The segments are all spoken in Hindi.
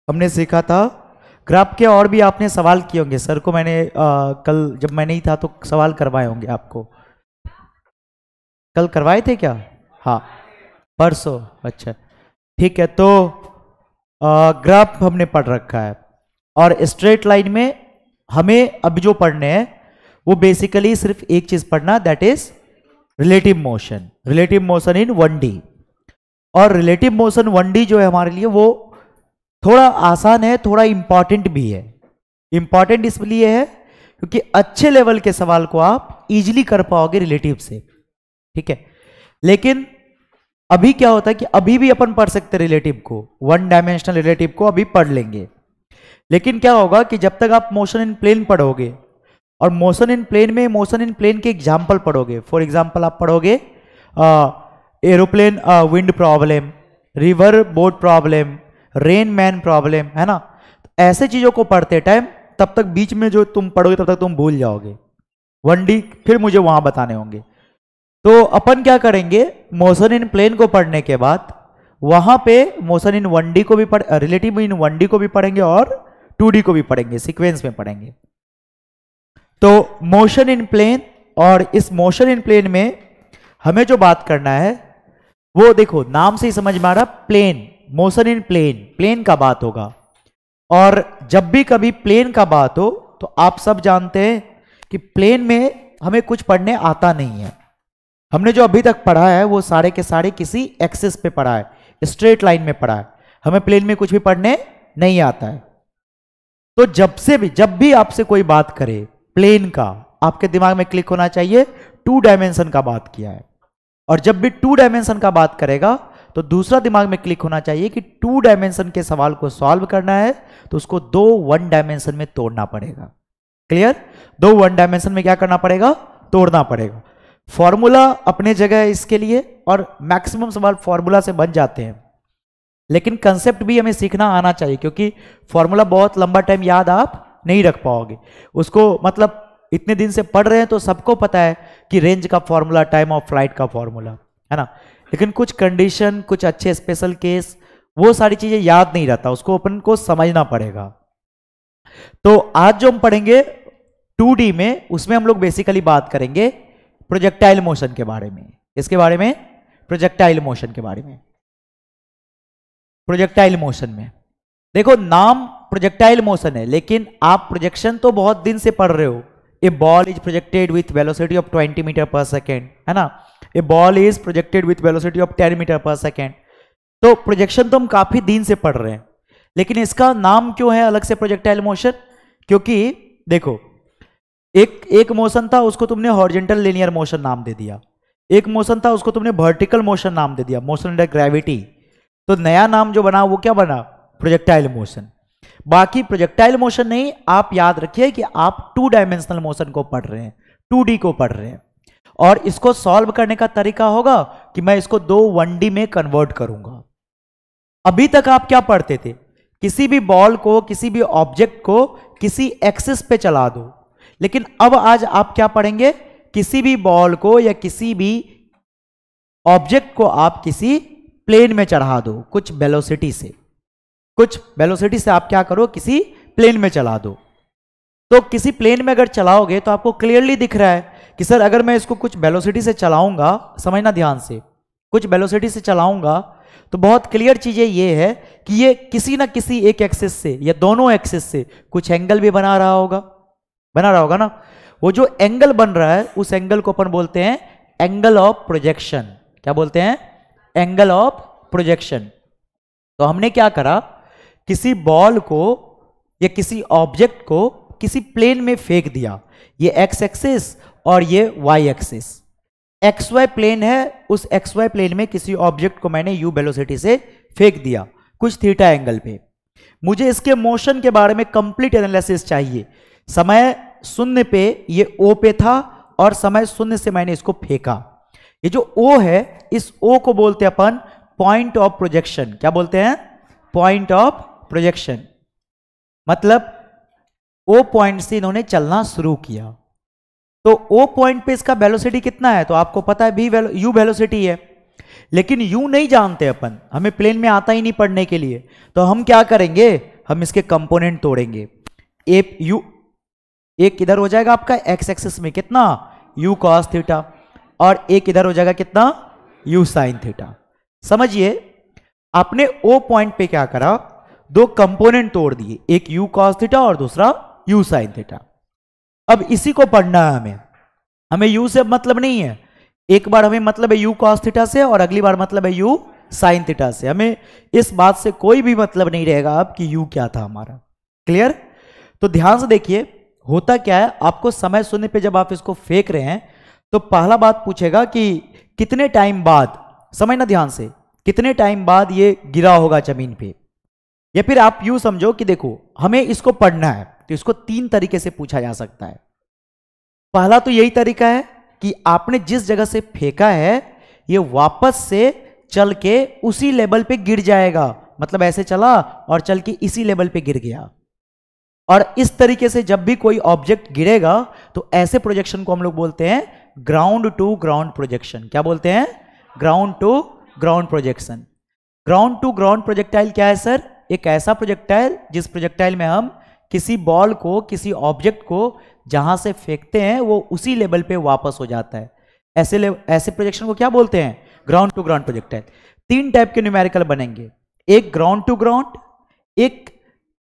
हमने सीखा था ग्राफ के, और भी आपने सवाल किए होंगे सर को मैंने कल जब मैं नहीं था तो सवाल करवाए होंगे आपको। कल करवाए थे क्या? हाँ परसों, अच्छा ठीक है। तो ग्राफ हमने पढ़ रखा है, और स्ट्रेट लाइन में हमें अब जो पढ़ने हैं वो बेसिकली सिर्फ एक चीज पढ़ना, that is relative motion. Relative motion in 1D। और रिलेटिव मोशन 1D जो है हमारे लिए वो थोड़ा आसान है, थोड़ा इंपॉर्टेंट भी है। इंपॉर्टेंट इसलिए है क्योंकि अच्छे लेवल के सवाल को आप इजीली कर पाओगे रिलेटिव से, ठीक है। लेकिन अभी क्या होता है कि अभी भी अपन पढ़ सकते रिलेटिव को, 1 डायमेंशनल रिलेटिव को अभी पढ़ लेंगे। लेकिन क्या होगा कि जब तक आप मोशन इन प्लेन पढ़ोगे, और मोशन इन प्लेन में मोशन इन प्लेन के एग्जाम्पल पढ़ोगे, फॉर एग्जाम्पल आप पढ़ोगे aeroplane wind problem, river boat problem, rain man problem, है ना। ऐसे चीजों को पढ़ते टाइम तब तक बीच में जो तुम पढ़ोगे तब तक तुम भूल जाओगे। 1D फिर मुझे वहां बताने होंगे। तो अपन क्या करेंगे, मोशन इन प्लेन को पढ़ने के बाद वहां पे मोशन इन 1D को भी रिलेटिव इन 1D को भी पढ़ेंगे और 2D को भी पढ़ेंगे, सीक्वेंस में पढ़ेंगे। तो मोशन इन प्लेन, और इस मोशन इन प्लेन में हमें जो बात करना है वो देखो नाम से ही समझ में आ रहा, plane, motion in plane, plane का बात होगा। और जब भी कभी प्लेन का बात हो तो आप सब जानते हैं कि प्लेन में हमें कुछ पढ़ने आता नहीं है। हमने जो अभी तक पढ़ा है वो सारे के सारे किसी एक्सिस पे पढ़ा है, स्ट्रेट लाइन में पढ़ा है, हमें प्लेन में कुछ भी पढ़ने नहीं आता है। तो जब भी आपसे कोई बात करे प्लेन का, आपके दिमाग में क्लिक होना चाहिए 2 डायमेंशन का बात किया है। और जब भी 2 डायमेंशन का बात करेगा तो दूसरा दिमाग में क्लिक होना चाहिए कि 2 डायमेंशन के सवाल को सॉल्व करना है तो उसको 2 1 डायमेंशन में तोड़ना पड़ेगा। क्लियर? 2 1 डायमेंशन में क्या करना पड़ेगा? तोड़ना पड़ेगा। फॉर्मूला अपने जगह है इसके लिए, और मैक्सिमम सवाल फॉर्मूला से बन जाते हैं, लेकिन कंसेप्ट भी हमें सीखना आना चाहिए, क्योंकि फॉर्मूला बहुत लंबा टाइम याद आप नहीं रख पाओगे उसको। मतलब इतने दिन से पढ़ रहे हैं तो सबको पता है कि रेंज का फॉर्मूला, टाइम ऑफ फ्लाइट का फॉर्मूला, है ना। लेकिन कुछ कंडीशन, कुछ अच्छे स्पेशल केस, वो सारी चीजें याद नहीं रहता, उसको अपन को समझना पड़ेगा। तो आज जो हम पढ़ेंगे 2D में, उसमें हम लोग बेसिकली बात करेंगे प्रोजेक्टाइल मोशन के बारे में। इसके बारे में, प्रोजेक्टाइल मोशन के बारे में। प्रोजेक्टाइल मोशन में देखो नाम प्रोजेक्टाइल मोशन है, लेकिन आप प्रोजेक्शन तो बहुत दिन से पढ़ रहे हो। A ball is projected with velocity of 20 metre per second, है ना। A ball is projected with velocity of 10 metre per second. तो प्रोजेक्शन तो हम काफी दिन से पढ़ रहे हैं, लेकिन इसका नाम क्यों है अलग से प्रोजेक्टाइल मोशन? क्योंकि देखो एक मोशन था, उसको तुमने हॉरिजॉन्टल लीनियर मोशन नाम दे दिया। एक मोशन था, उसको तुमने वर्टिकल मोशन नाम दे दिया, मोशन अंडर ग्रेविटी। तो नया नाम जो बना वो क्या बना? Projectile motion. बाकी प्रोजेक्टाइल मोशन नहीं, आप याद रखिए कि आप 2 डायमेंशनल मोशन को पढ़ रहे हैं, 2D को पढ़ रहे हैं। और इसको सॉल्व करने का तरीका होगा कि मैं इसको 2 1D में कन्वर्ट करूंगा। अभी तक आप क्या पढ़ते थे? किसी भी बॉल को, किसी भी ऑब्जेक्ट को किसी एक्सिस पे चला दो। लेकिन अब आज आप क्या पढ़ेंगे? किसी भी बॉल को या किसी भी ऑब्जेक्ट को आप किसी प्लेन में चढ़ा दो, कुछ वेलोसिटी से। कुछ वेलोसिटी से आप क्या करो? किसी प्लेन में चला दो। तो किसी प्लेन में अगर चलाओगे तो आपको क्लियरली दिख रहा है कि सर अगर मैं इसको कुछ वेलोसिटी से चलाऊंगा, समझना ध्यान से, कुछ वेलोसिटी से चलाऊंगा तो बहुत क्लियर चीजें ये है कि ये किसी ना किसी एक एक्सिस से या दोनों एक्सिस से कुछ एंगल भी बना रहा होगा ना। वो जो एंगल बन रहा है उस एंगल को अपन बोलते हैं एंगल ऑफ प्रोजेक्शन। क्या बोलते हैं? Angle of projection. तो हमने क्या करा, किसी बॉल को या किसी ऑब्जेक्ट को किसी प्लेन में फेंक दिया। ये एक्स एक्सिस और ये y axis, x y plane है। उस एक्स वाई प्लेन में किसी ऑब्जेक्ट को मैंने यू वेलोसिटी से फेंक दिया कुछ थीटा एंगल पे। मुझे इसके मोशन के बारे में कंप्लीट एनालिसिस चाहिए। समय शून्य पे ये ओ पे था और समय शून्य से मैंने इसको फेंका। ये जो ओ है, इस ओ को बोलते हैं अपन पॉइंट ऑफ प्रोजेक्शन। क्या बोलते हैं? Point of projection. मतलब ओ पॉइंट से इन्होंने चलना शुरू किया। तो ओ पॉइंट पे इसका वेलोसिटी कितना है? तो आपको पता है यू वेलोसिटी है। लेकिन यू नहीं जानते अपन, हमें प्लेन में आता ही नहीं पढ़ने के लिए। तो हम क्या करेंगे? हम इसके कंपोनेंट तोड़ेंगे। एक इधर हो जाएगा आपका एक्स एक्सिस में कितना u cos थीटा, और एक इधर हो जाएगा कितना u sin थीटा। समझिए आपने o पॉइंट पे क्या करा, दो कंपोनेंट तोड़ दिए, एक u cos थीटा और दूसरा u sin थीटा। अब इसी को पढ़ना है हमें u से मतलब नहीं है, एक बार हमें मतलब है u cos थीटा से और अगली बार मतलब है u sin थीटा से। हमें इस बात से कोई भी मतलब नहीं रहेगा अब कि u क्या था हमारा। क्लियर? तो ध्यान से देखिए होता क्या है, आपको समय शून्य पे जब आप इसको फेंक रहे हैं तो पहला बात पूछेगा कि कितने टाइम बाद, समझना ध्यान से, कितने टाइम बाद ये गिरा होगा जमीन पे। या फिर आप यूं समझो कि देखो हमें इसको पढ़ना है तो इसको तीन तरीके से पूछा जा सकता है। पहला तो यही तरीका है कि आपने जिस जगह से फेंका है ये वापस से चल के उसी लेवल पे गिर जाएगा, मतलब ऐसे चला और चल के इसी लेवल पे गिर गया। और इस तरीके से जब भी कोई ऑब्जेक्ट गिरेगा तो ऐसे प्रोजेक्शन को हम लोग बोलते हैं ग्राउंड टू ग्राउंड प्रोजेक्शन। क्या बोलते हैं? Ground to ground projection. Ground to ground projectile क्या है सर? एक ऐसा प्रोजेक्टाइल जिस प्रोजेक्टाइल में हम किसी बॉल को, किसी ऑब्जेक्ट को जहां से फेंकते हैं वो उसी लेवल पे वापस हो जाता है। ऐसे प्रोजेक्शन को क्या बोलते हैं? Ground to ground projectile. तीन टाइप के न्यूमेरिकल बनेंगे, एक ग्राउंड टू ग्राउंड, एक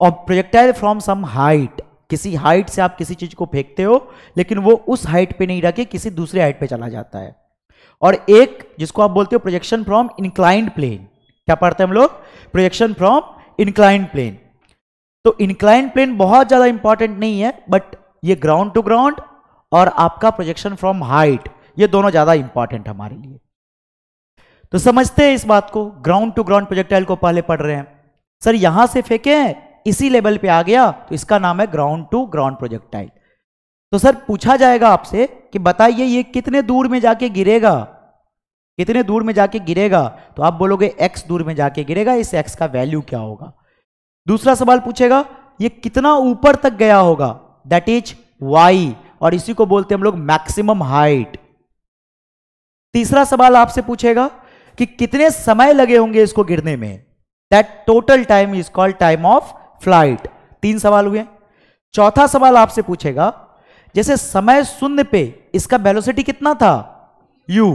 प्रोजेक्टाइल फ्रॉम सम हाइट, किसी हाइट से आप किसी चीज को फेंकते हो लेकिन वो उस हाइट पे नहीं रखे किसी दूसरे हाइट पे चला जाता है, और एक जिसको आप बोलते हो प्रोजेक्शन फ्रॉम इंक्लाइंड प्लेन। क्या पढ़ते हैं हम लोग? Projection from inclined plane. तो इंक्लाइंड प्लेन बहुत ज्यादा इंपॉर्टेंट नहीं है, बट ये ग्राउंड टू ग्राउंड और आपका प्रोजेक्शन फ्रॉम हाइट ये दोनों ज्यादा इंपॉर्टेंट हमारे लिए। तो समझते हैं इस बात को, ग्राउंड टू ग्राउंड प्रोजेक्टाइल को पहले पढ़ रहे हैं। सर यहां से फेंके इसी लेवल पे आ गया तो इसका नाम है ग्राउंड टू ग्राउंड प्रोजेक्टाइल। तो सर पूछा जाएगा आपसे कि बताइए ये कितने दूर में जाके गिरेगा, कितने दूर में जाके गिरेगा, तो आप बोलोगे x दूर में जाके गिरेगा, इस x का वैल्यू क्या होगा। दूसरा सवाल पूछेगा ये कितना ऊपर तक गया होगा, दैट इज y, और इसी को बोलते हैं हम लोग मैक्सिमम हाइट। तीसरा सवाल आपसे पूछेगा कि कितने समय लगे होंगे इसको गिरने में, that total time is called time of flight. तीन सवाल हुए। चौथा सवाल आपसे पूछेगा जैसे समय शून्य पे इसका वेलोसिटी कितना था u,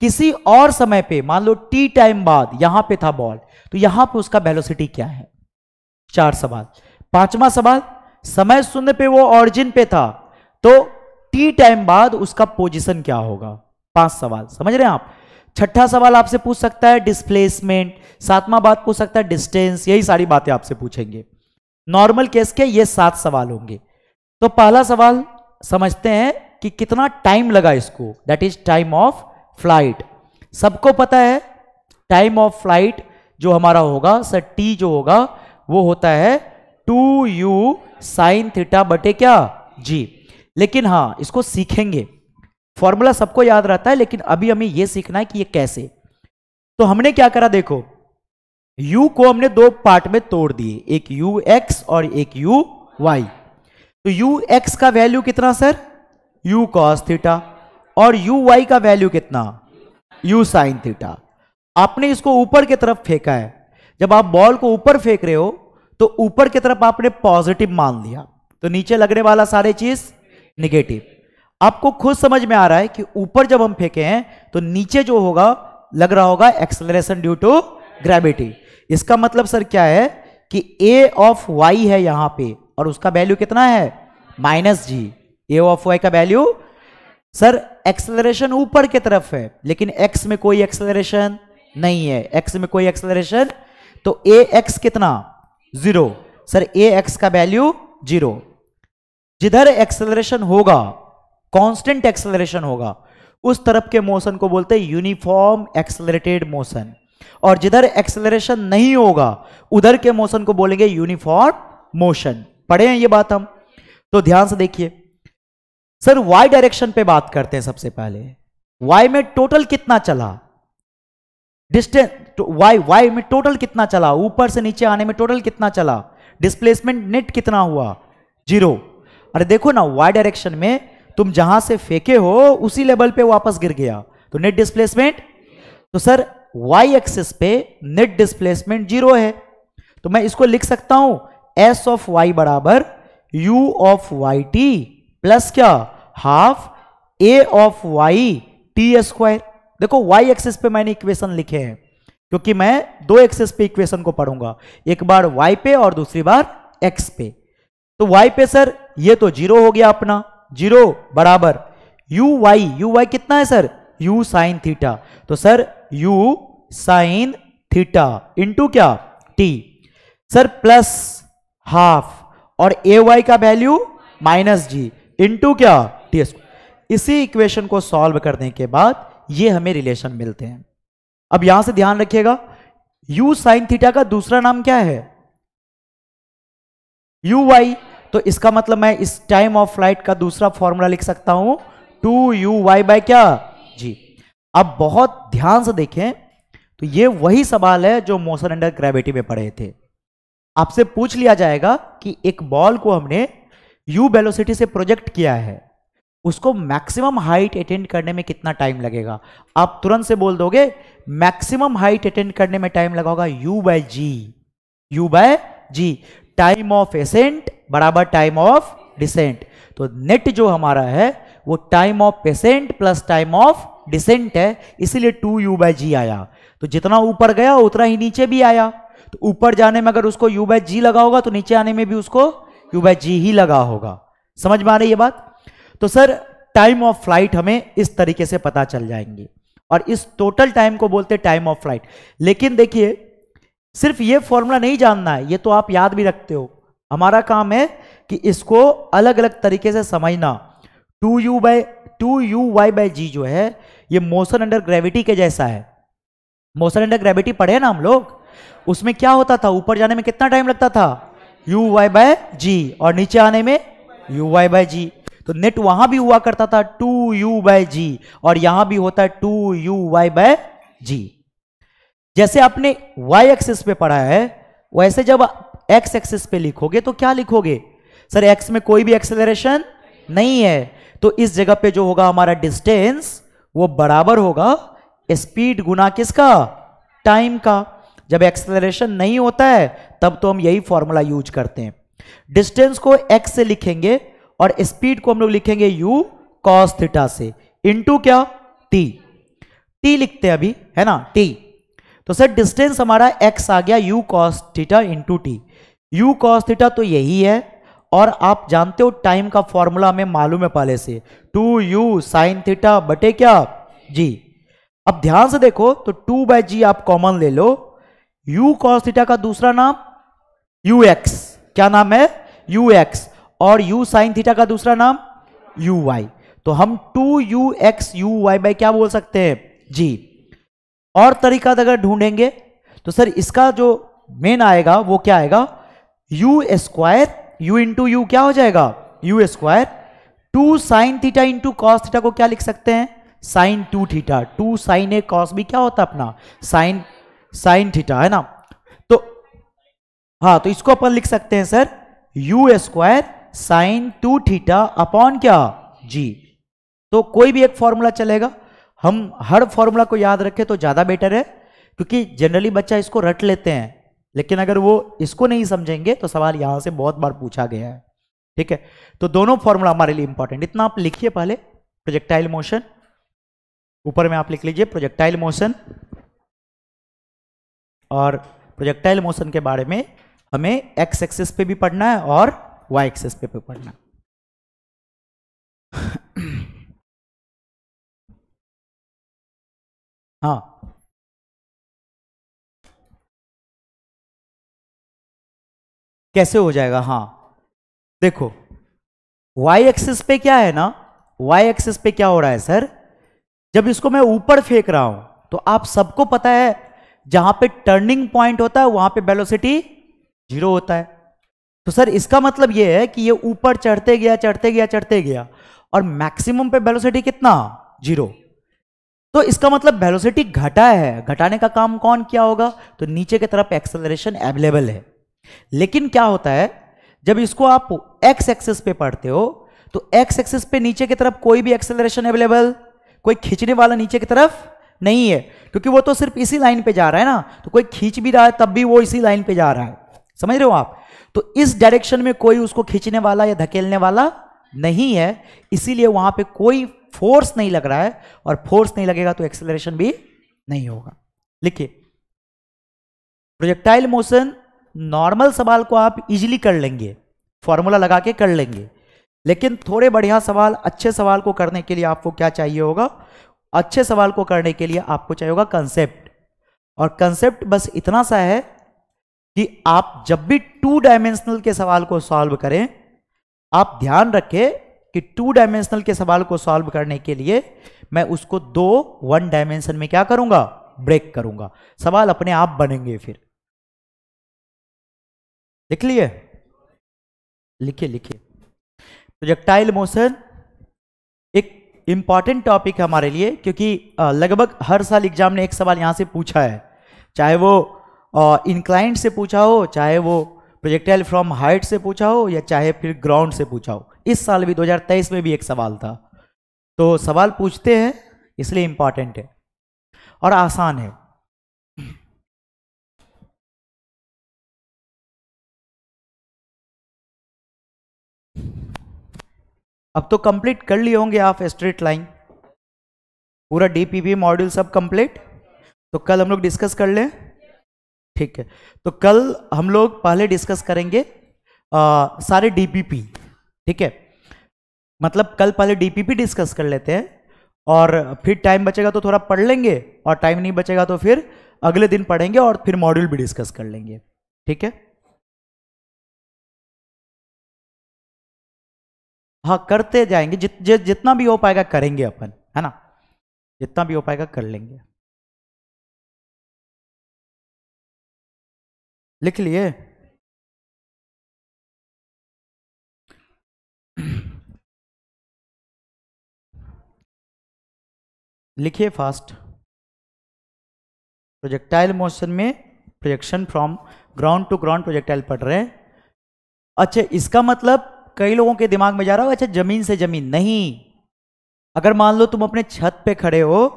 किसी और समय पे मान लो t टाइम बाद यहां पे था बॉल तो यहां पे उसका वेलोसिटी क्या है। चार सवाल। पांचवा सवाल समय शून्य पे वो ऑरिजिन पे था तो t टाइम बाद उसका पोजीशन क्या होगा। पांच सवाल समझ रहे हैं आप। छठा सवाल आपसे पूछ सकता है डिस्प्लेसमेंट, सातवां बात पूछ सकता है डिस्टेंस, यही सारी बातें आपसे पूछेंगे। नॉर्मल केस के ये 7 सवाल होंगे। तो पहला सवाल समझते हैं कि कितना टाइम लगा इसको, that is time of flight. सबको पता है टाइम ऑफ फ्लाइट जो हमारा होगा सर टी जो होगा वो होता है 2u sin थीटा बटे क्या g। लेकिन हाँ इसको सीखेंगे, फॉर्मूला सबको याद रहता है लेकिन अभी हमें यह सीखना है कि ये कैसे। तो हमने क्या करा देखो, u को हमने दो पार्ट में तोड़ दिए, एक ux और एक uy। तो ux का वैल्यू कितना सर u cos थीटा और uy का वैल्यू कितना u sin थीटा। आपने इसको ऊपर की तरफ फेंका है, जब आप बॉल को ऊपर फेंक रहे हो तो ऊपर की तरफ आपने पॉजिटिव मान लिया तो नीचे लगने वाला सारे चीज निगेटिव। आपको खुद समझ में आ रहा है कि ऊपर जब हम फेंके हैं तो नीचे जो होगा लग रहा होगा एक्सेलरेशन ड्यू टू ग्रेविटी। इसका मतलब सर क्या है कि a ऑफ y है यहां पे और उसका वैल्यू कितना है -g। a ऑफ y का वैल्यू सर एक्सेलरेशन ऊपर की तरफ है लेकिन x में कोई एक्सेलरेशन नहीं है, x में कोई एक्सेलरेशन, तो ax कितना 0। सर ax का वैल्यू 0। जिधर एक्सेलरेशन होगा कांस्टेंट एक्सेलरेशन होगा उस तरफ के मोशन को बोलते हैं यूनिफॉर्म एक्सेलरेटेड मोशन, और जिधर एक्सेलरेशन नहीं होगा उधर के मोशन को बोलेंगे यूनिफॉर्म मोशन। पढ़े हैं ये बात हम। तो ध्यान से देखिए सर y डायरेक्शन पे बात करते हैं। सबसे पहले y में टोटल कितना चला, डिस्टेंस y में टोटल कितना चला, ऊपर से नीचे आने में टोटल कितना चला, डिस्प्लेसमेंट नेट कितना हुआ 0। अरे देखो ना y डायरेक्शन में तुम जहां से फेंके हो उसी लेवल पे वापस गिर गया तो नेट डिस्प्लेसमेंट। तो सर y एक्सिस पे नेट डिस्प्लेसमेंट 0 है तो मैं इसको लिख सकता हूं एस ऑफ वाई बराबर u of y t plus क्या half a of y t square. देखो वाई एक्सिस पे मैंने इक्वेशन लिखे हैं क्योंकि मैं दो एक्सिस पे इक्वेशन को पढ़ूंगा, एक बार वाई पे और दूसरी बार एक्स पे। तो वाई पे सर ये तो जीरो हो गया अपना, जीरो बराबर यू वाई कितना है सर यू साइन थीटा, तो sir you sine theta into क्या टी सर प्लस हाफ और ए वाई का वैल्यू माइनस जी इंटू क्या टी स्क्वायर। इसी इक्वेशन को सॉल्व करने के बाद ये हमें रिलेशन मिलते हैं। अब यहां से ध्यान रखिएगा u साइन थीटा का दूसरा नाम क्या है यू वाई, तो इसका मतलब मैं इस टाइम ऑफ फ्लाइट का दूसरा फॉर्मूला लिख सकता हूं 2u बाय क्या जी। अब बहुत ध्यान से देखें तो ये वही सवाल है जो मोशन अंडर ग्रेविटी में पढ़े थे। आपसे पूछ लिया जाएगा कि एक बॉल को हमने u वेलोसिटी से प्रोजेक्ट किया है, उसको मैक्सिमम हाइट अटेंड करने में कितना टाइम लगेगा। आप तुरंत से बोल दोगे मैक्सिमम हाइट अटेंड करने में टाइम लगा होगा u by g, time of ascent बराबर टाइम ऑफ डिसेंट। तो नेट जो हमारा है वो time of ascent plus time of descent है, इसीलिए 2u बाय जी आया। तो जितना ऊपर गया उतना ही नीचे भी आया, तो ऊपर जाने में अगर उसको u बाय जी लगा होगा तो नीचे आने में भी उसको u बाय जी ही लगा होगा। समझ में आ रही है ये बात। तो सर टाइम ऑफ फ्लाइट हमें इस तरीके से पता चल जाएंगे और इस टोटल टाइम को बोलते हैं टाइम ऑफ फ्लाइट। लेकिन देखिए सिर्फ ये फॉर्मूला नहीं जानना है, ये तो आप याद भी रखते हो। हमारा काम है कि इसको अलग अलग तरीके से समझना। 2u वाई बाय जी जो है ये मोशन अंडर ग्रेविटी के जैसा है। मोशन अंडर ग्रेविटी पढ़े ना हम लोग, उसमें क्या होता था ऊपर जाने में कितना टाइम लगता था u वाई बाय जी और नीचे आने में u वाई बाय जी। तो नेट वहां भी हुआ करता था 2u बाय जी और यहां भी होता है 2u वाई बाय जी। जैसे आपने y एक्सिस पे पढ़ा है वैसे जब x एक्सिस पे लिखोगे तो क्या लिखोगे सर x में कोई भी एक्सेलरेशन नहीं है, तो इस जगह पे जो होगा हमारा डिस्टेंस वो बराबर होगा स्पीड गुना किसका टाइम का। जब एक्सेलरेशन नहीं होता है तब तो हम यही फॉर्मूला यूज करते हैं। डिस्टेंस को x से लिखेंगे और स्पीड को हम लोग लिखेंगे u cos थीटा से इंटू क्या t लिखते हैं अभी है ना t। तो सर डिस्टेंस हमारा x आ गया u cos theta into t। u cos theta तो यही है और आप जानते हो टाइम का फॉर्मूला हमें मालूम है पहले से 2u sin थीटा बटे क्या g। अब ध्यान से देखो तो 2 बाय जी आप कॉमन ले लो, u cos थीटा का दूसरा नाम ux, क्या नाम है ux, और u sin थीटा का दूसरा नाम uy। तो हम 2ux uy बाय क्या बोल सकते हैं जी। और तरीका अगर ढूंढेंगे तो सर इसका जो मेन आएगा वो क्या आएगा u square, u into you क्या हो जाएगा u square, 2 sine theta into cos theta को क्या लिख सकते हैं साइन 2 थीटा, 2 साइन ए कॉस भी क्या होता है अपना साइन थीटा है ना। तो हाँ तो इसको अपन लिख सकते हैं sir u square sine 2 theta upon क्या जी। तो कोई भी एक फॉर्मूला चलेगा, हम हर फॉर्मूला को याद रखें तो ज्यादा बेटर है क्योंकि जनरली बच्चा इसको रट लेते हैं, लेकिन अगर वो इसको नहीं समझेंगे तो सवाल यहां से बहुत बार पूछा गया है। ठीक है, तो दोनों फॉर्मूला हमारे लिए इंपॉर्टेंट। इतना आप लिखिए पहले प्रोजेक्टाइल मोशन, ऊपर में आप लिख लीजिए प्रोजेक्टाइल मोशन, और प्रोजेक्टाइल मोशन के बारे में हमें एक्स एक्सिस पे भी पढ़ना है और वाई एक्सिस पे भी पढ़ना है। हाँ कैसे हो जाएगा, हाँ देखो y एक्सिस पे क्या है ना, y एक्सिस पे क्या हो रहा है सर, जब इसको मैं ऊपर फेंक रहा हूं तो आप सबको पता है जहां पे टर्निंग पॉइंट होता है वहां पे वेलोसिटी 0 होता है। तो सर इसका मतलब यह है कि ये ऊपर चढ़ते गया और मैक्सिमम पे वेलोसिटी कितना 0। तो इसका मतलब वेलोसिटी घटा है, घटाने का काम कौन किया होगा, तो नीचे की तरफ एक्सेलरेशन अवेलेबल है। लेकिन क्या होता है जब इसको आप एक्स एक्सिस पे पढ़ते हो तो एक्स एक्सिस पे नीचे की तरफ कोई भी एक्सेलरेशन अवेलेबल, कोई खींचने वाला नीचे की तरफ नहीं है, क्योंकि वो तो सिर्फ इसी लाइन पे जा रहा है ना, तो कोई खींच भी रहा है तब भी वो इसी लाइन पे जा रहा है। समझ रहे हो आप? तो इस डायरेक्शन में कोई उसको खींचने वाला या धकेलने वाला नहीं है, इसीलिए वहां पे कोई फोर्स नहीं लग रहा है, और फोर्स नहीं लगेगा तो एक्सेलरेशन भी नहीं होगा। लिखिए, प्रोजेक्टाइल मोशन नॉर्मल सवाल को आप इजीली कर लेंगे, फॉर्मूला लगा के कर लेंगे, लेकिन थोड़े बढ़िया सवाल, अच्छे सवाल को करने के लिए आपको क्या चाहिए होगा? अच्छे सवाल को करने के लिए आपको चाहिए होगा कंसेप्ट। और कंसेप्ट बस इतना सा है कि आप जब भी 2 डायमेंशनल के सवाल को सॉल्व करें, आप ध्यान रखें कि 2 डायमेंशनल के सवाल को सॉल्व करने के लिए मैं उसको 1 डायमेंशन में क्या करूंगा? ब्रेक करूंगा। सवाल अपने आप बनेंगे फिर। लिख लिए? लिखिए लिखिए। प्रोजेक्टाइल मोशन एक इंपॉर्टेंट टॉपिक है हमारे लिए, क्योंकि लगभग हर साल एग्जाम ने एक सवाल यहां से पूछा है, चाहे वो इंक्लाइंड से पूछा हो, चाहे वो प्रोजेक्टाइल फ्रॉम हाइट से पूछा हो, या चाहे फिर ग्राउंड से पूछा हो। इस साल भी 2023 में भी एक सवाल था। तो सवाल पूछते हैं इसलिए इंपॉर्टेंट है और आसान है। अब तो कंप्लीट कर लिए होंगे आप स्ट्रेट लाइन, पूरा डीपीपी मॉड्यूल सब कंप्लीट। तो कल हम लोग डिस्कस कर लें, ठीक है? तो कल हम लोग पहले डिस्कस करेंगे सारे डीपीपी, ठीक है? मतलब कल पहले डीपीपी डिस्कस कर लेते हैं, और फिर टाइम बचेगा तो थोड़ा पढ़ लेंगे, और टाइम नहीं बचेगा तो फिर अगले दिन पढ़ेंगे, और फिर मॉड्यूल भी डिस्कस कर लेंगे, ठीक है? हाँ, करते जाएंगे, जितना भी हो पाएगा करेंगे अपन, है ना? जितना भी हो पाएगा कर लेंगे। लिख लिए? लिखिए फास्ट। प्रोजेक्टाइल मोशन में projection from ground to ground projectile पढ़ रहे हैं। अच्छा, इसका मतलब कई लोगों के दिमाग में जा रहा हो, अच्छा जमीन से जमीन नहीं। अगर मान लो तुम अपने छत पे खड़े हो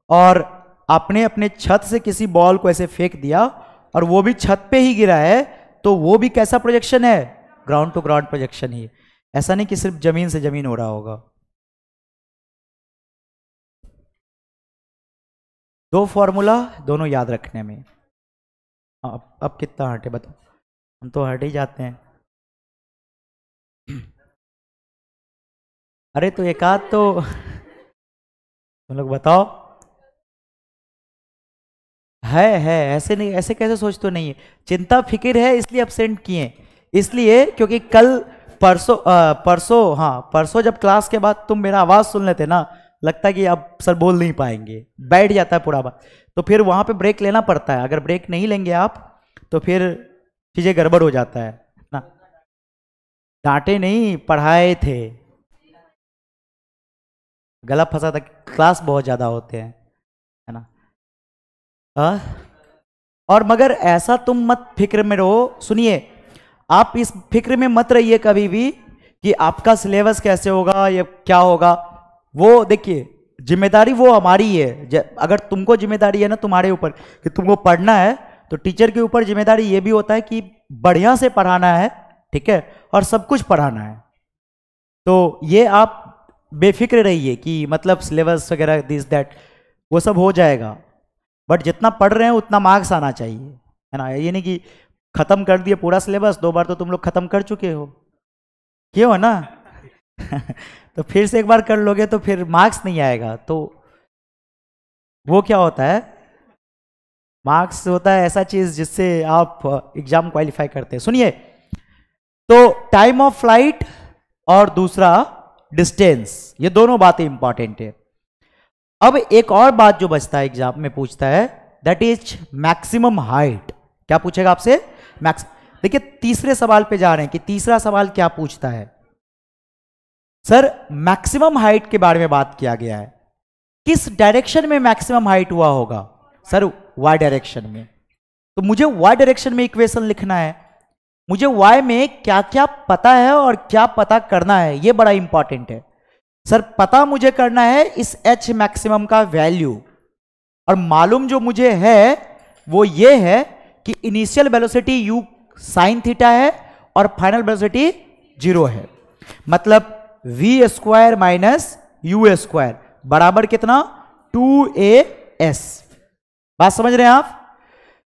और आपने अपने छत से किसी बॉल को ऐसे फेंक दिया और वो भी छत पे ही गिरा है, तो वो भी कैसा प्रोजेक्शन है? ग्राउंड टू ग्राउंड प्रोजेक्शन ही। ऐसा नहीं कि सिर्फ जमीन से जमीन हो रहा होगा। 2 फॉर्मूला, दोनों याद रखने में। अब कितना हटे बताओ? हम तो हट ही जाते हैं। अरे तो एक आध तो तुम लोग बताओ। है ऐसे नहीं, ऐसे कैसे सोच तो नहीं है, चिंता फिक्र है इसलिए अब्सेंट किए, इसलिए क्योंकि कल परसों जब क्लास के बाद तुम मेरा आवाज सुन लेते ना, लगता है कि अब सर बोल नहीं पाएंगे, बैठ जाता है पूरा बात, तो फिर वहां पे ब्रेक लेना पड़ता है। अगर ब्रेक नहीं लेंगे आप तो फिर चीजें गड़बड़ हो जाता है ना। डांटे नहीं, पढ़ाए थे, गला फंसा था, क्लास बहुत ज्यादा होते हैं, है ना? और मगर ऐसा तुम मत फिक्र में रहो, सुनिए, आप इस फिक्र में मत रहिए कभी भी कि आपका सिलेबस कैसे होगा या क्या होगा। वो देखिए, जिम्मेदारी वो हमारी है। अगर तुमको जिम्मेदारी है ना तुम्हारे ऊपर कि तुमको पढ़ना है, तो टीचर के ऊपर जिम्मेदारी ये भी होता है कि बढ़िया से पढ़ाना है, ठीक है, और सब कुछ पढ़ाना है। तो ये आप बेफिक्र रहिए कि मतलब सिलेबस वगैरह दिस दैट वो सब हो जाएगा, बट जितना पढ़ रहे हैं उतना मार्क्स आना चाहिए, है ना? ये नहीं कि खत्म कर दिए पूरा सिलेबस, 2 बार तो तुम लोग खत्म कर चुके हो, क्यों है ना? तो फिर से एक बार कर लोगे तो फिर मार्क्स नहीं आएगा। तो वो क्या होता है, मार्क्स होता है ऐसा चीज जिससे आप एग्जाम क्वालिफाई करते हैं। सुनिए, तो टाइम ऑफ फ्लाइट और दूसरा डिस्टेंस, ये दोनों बातें इंपॉर्टेंट है। अब एक और बात जो बचता है एग्जाम में पूछता है, दैट इज मैक्सिमम हाइट। क्या पूछेगा आपसे? देखिए तीसरे सवाल पे जा रहे हैं कि तीसरा सवाल क्या पूछता है। सर मैक्सिमम हाइट के बारे में बात किया गया है, किस डायरेक्शन में मैक्सिमम हाइट हुआ होगा? सर वाई डायरेक्शन में। तो मुझे वाई डायरेक्शन में इक्वेशन लिखना है, मुझे वाई में क्या क्या पता है और क्या पता करना है, ये बड़ा इंपॉर्टेंट है। सर पता मुझे करना है इस एच मैक्सिमम का वैल्यू, और मालूम जो मुझे है वो ये है कि initial velocity you sine theta है और फाइनल वेलोसिटी 0 है। मतलब v square minus you square बराबर कितना 2as। बात समझ रहे हैं आप?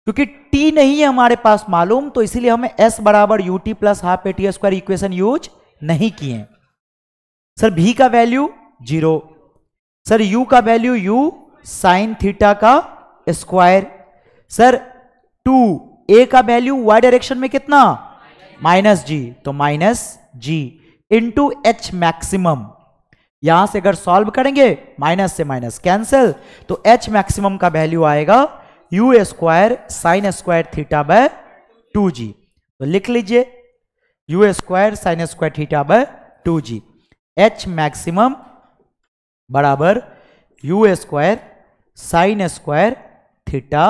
क्योंकि t नहीं है हमारे पास मालूम, तो इसीलिए हमें s बराबर U T plus half A T square equation use नहीं किए। सर v का वैल्यू 0, सर u का वैल्यू u साइन थीटा का स्क्वायर, सर 2a का वैल्यू y डायरेक्शन में कितना माइनस g, तो minus g into H maximum. यहां से अगर सॉल्व करेंगे माइनस से माइनस कैंसिल, तो एच मैक्सिमम का वैल्यू आएगा you square sine square theta by 2g। तो लिख लीजिए you square sine square theta by 2g, h maximum बराबर u square sine square theta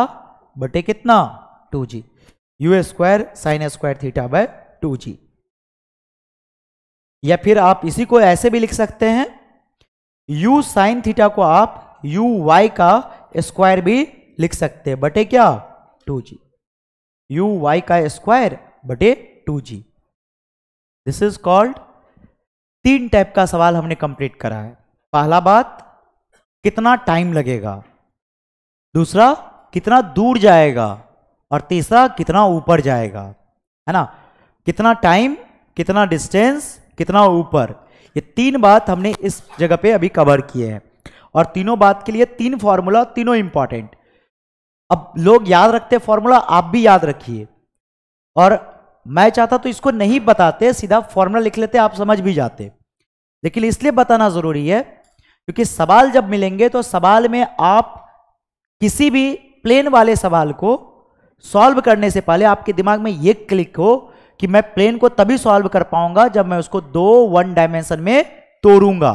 बटे कितना 2g, u square sine square theta by 2g। या फिर आप इसी को ऐसे भी लिख सकते हैं, u साइन थीटा को आप u y का स्क्वायर भी लिख सकते हैं बटे क्या 2g, u y का स्क्वायर बटे 2g। This is called, 3 type का सवाल हमने कंप्लीट करा है। पहला बात कितना टाइम लगेगा, दूसरा कितना दूर जाएगा, और तीसरा कितना ऊपर जाएगा, है ना। कितना टाइम, कितना डिस्टेंस, कितना ऊपर, ये 3 बात हमने इस जगह पे अभी कवर किए हैं। और तीनों बात के लिए 3 फॉर्मूला, तीनों इंपॉर्टेंट। अब लोग याद रखते फॉर्मूला, आप भी याद रखिए। और मैं चाहता तो इसको नहीं बताते, सीधा फॉर्मूला लिख लेते, आप समझ भी जाते। लेकिन इसलिए बताना जरूरी है क्योंकि सवाल जब मिलेंगे तो सवाल में आप किसी भी प्लेन वाले सवाल को सॉल्व करने से पहले आपके दिमाग में यह क्लिक हो कि मैं प्लेन को तभी सॉल्व कर पाऊंगा जब मैं उसको 2 1 डायमेंशन में तोड़ूंगा।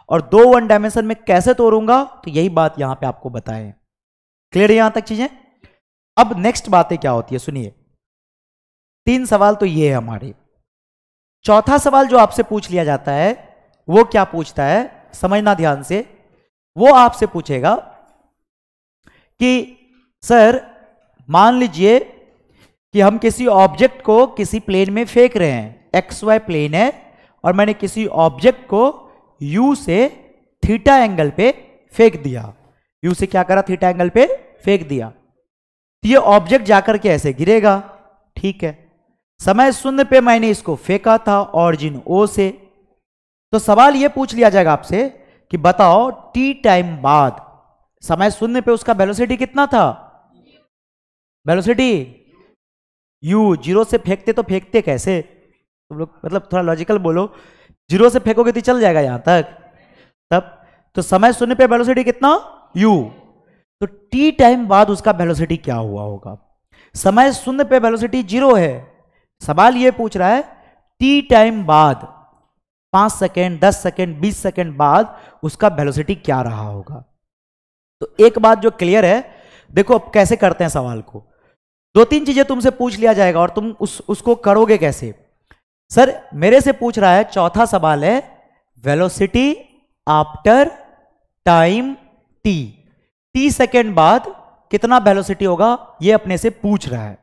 और 2 1 डायमेंशन में कैसे तोड़ूंगा, तो यही बात यहां पे आपको बताएं। क्लियर है यहां तक चीजें? अब नेक्स्ट बातें क्या होती है सुनिए। 3 सवाल तो ये है हमारे। चौथा सवाल जो आपसे पूछ लिया जाता है वो क्या पूछता है, समझना ध्यान से। वो आपसे पूछेगा कि सर मान लीजिए कि हम किसी ऑब्जेक्ट को किसी प्लेन में फेंक रहे हैं, एक्स वाई प्लेन है, और मैंने किसी ऑब्जेक्ट को यू से थीटा एंगल पे फेंक दिया। यू से क्या करा, थीटा एंगल पे फेंक दिया। तो ये ऑब्जेक्ट जाकर के ऐसे गिरेगा, ठीक है। समय शून्य पे मैंने इसको फेंका था ऑरिजिन ओ से। तो सवाल ये पूछ लिया जाएगा आपसे कि बताओ टी टाइम बाद समय शून्य पे उसका वेलोसिटी कितना था, वेलोसिटी u। 0 से फेंकते तो फेंकते कैसे, तुम लोग मतलब थोड़ा लॉजिकल बोलो। 0 से फेंकोगे तो चल जाएगा यहां तक, तब तो समय शून्य पे वेलोसिटी कितना u, तो t टाइम बाद उसका वेलोसिटी क्या हुआ होगा। समय शून्य पे वेलोसिटी 0 है। सवाल ये पूछ रहा है t टाइम बाद 5 सेकेंड 10 सेकेंड 20 सेकेंड बाद उसका वेलोसिटी क्या रहा होगा। तो एक बात जो क्लियर है, देखो अब कैसे करते हैं सवाल को। 2-3 चीजें तुमसे पूछ लिया जाएगा और तुम उसको करोगे कैसे। सर मेरे से पूछ रहा है, चौथा सवाल है velocity after time t second बाद कितना वेलोसिटी होगा, ये अपने से पूछ रहा है।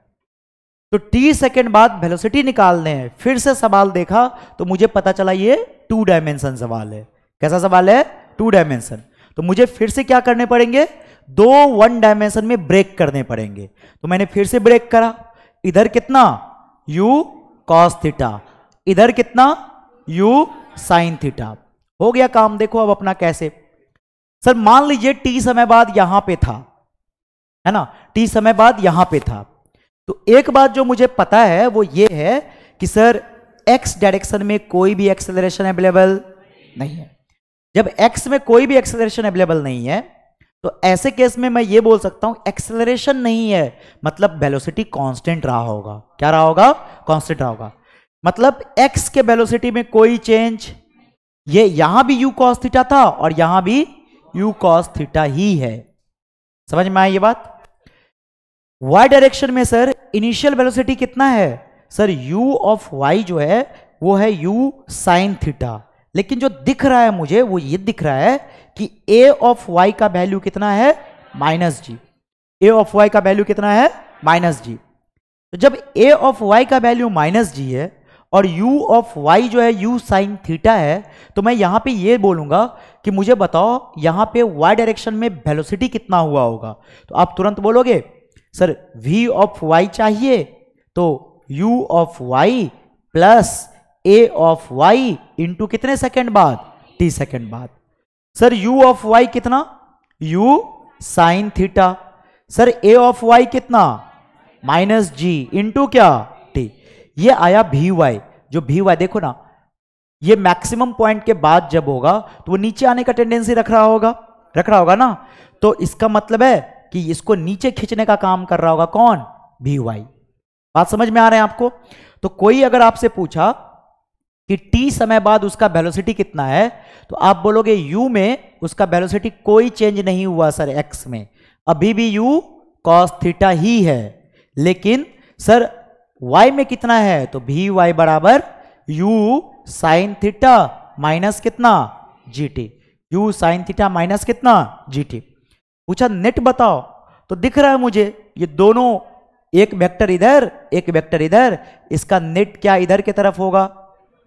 तो t सेकेंड बाद वेलोसिटी निकालने हैं। फिर से सवाल देखा तो मुझे पता चला ये 2 डायमेंशन सवाल है। कैसा सवाल है, 2 डायमेंशन। तो मुझे फिर से क्या करने पड़ेंगे, 2 1 डायमेंशन में ब्रेक करने पड़ेंगे। तो मैंने फिर से ब्रेक करा, इधर कितना u cos थीटा, इधर कितना u sin थीटा। हो गया काम। देखो अब अपना कैसे। सर मान लीजिए t समय बाद यहां पे था, है ना, t समय बाद यहां पे था। तो एक बात जो मुझे पता है वो ये है कि सर x डायरेक्शन में कोई भी एक्सेलरेशन अवेलेबल नहीं है। जब x में कोई भी एक्सेलरेशन अवेलेबल नहीं है तो ऐसे केस में मैं ये बोल सकता हूं एक्सेलरेशन नहीं है, मतलब वेलोसिटी कांस्टेंट रहा होगा। क्या रहा होगा, कांस्टेंट रहा होगा। मतलब x के वेलोसिटी में कोई चेंज, ये यहां भी u cos थीटा था और यहां भी u cos थीटा ही है। समझ में आई ये बात। y डायरेक्शन में सर इनिशियल वेलोसिटी कितना है, सर u ऑफ y जो है वो है u साइन थीटा। लेकिन जो दिख रहा है मुझे वो ये दिख रहा है कि a ऑफ y का वैल्यू कितना है, -g। a ऑफ y का वैल्यू कितना है, -g। तो जब a ऑफ y का वैल्यू माइनस जी है और u ऑफ y जो है u साइन थीटा है, तो मैं यहां पे ये बोलूंगा कि मुझे बताओ यहां पे y डायरेक्शन में वेलोसिटी कितना हुआ होगा। तो आप तुरंत बोलोगे सर v ऑफ y चाहिए, तो u of y plus a of y into कितने सेकेंड बाद, t सेकेंड बाद। सर u ऑफ y कितना, u sine theta. Sir a of y कितना, माइनस जी इंटू क्या, टी। ये आया भी वाई। जो भी वाई देखो ना, ये मैक्सिमम पॉइंट के बाद जब होगा तो वो नीचे आने का टेंडेंसी रख रहा होगा ना। तो इसका मतलब है कि इसको नीचे खींचने का काम कर रहा होगा कौन, भी वाई। बात समझ में आ रहे हैं आपको। तो कोई अगर आपसे पूछा कि टी समय बाद उसका वेलोसिटी कितना है, तो आप बोलोगे यू में उसका वेलोसिटी कोई चेंज नहीं हुआ सर, एक्स में अभी भी यू कॉस थीटा ही है। लेकिन सर y में कितना है, तो भी वाई बराबर u साइन थीटा माइनस कितना, gt। u sine theta minus कितना, gt। पूछा नेट बताओ, तो दिख रहा है मुझे ये दोनों, एक वेक्टर इधर एक वेक्टर इधर, इसका नेट क्या इधर की तरफ होगा,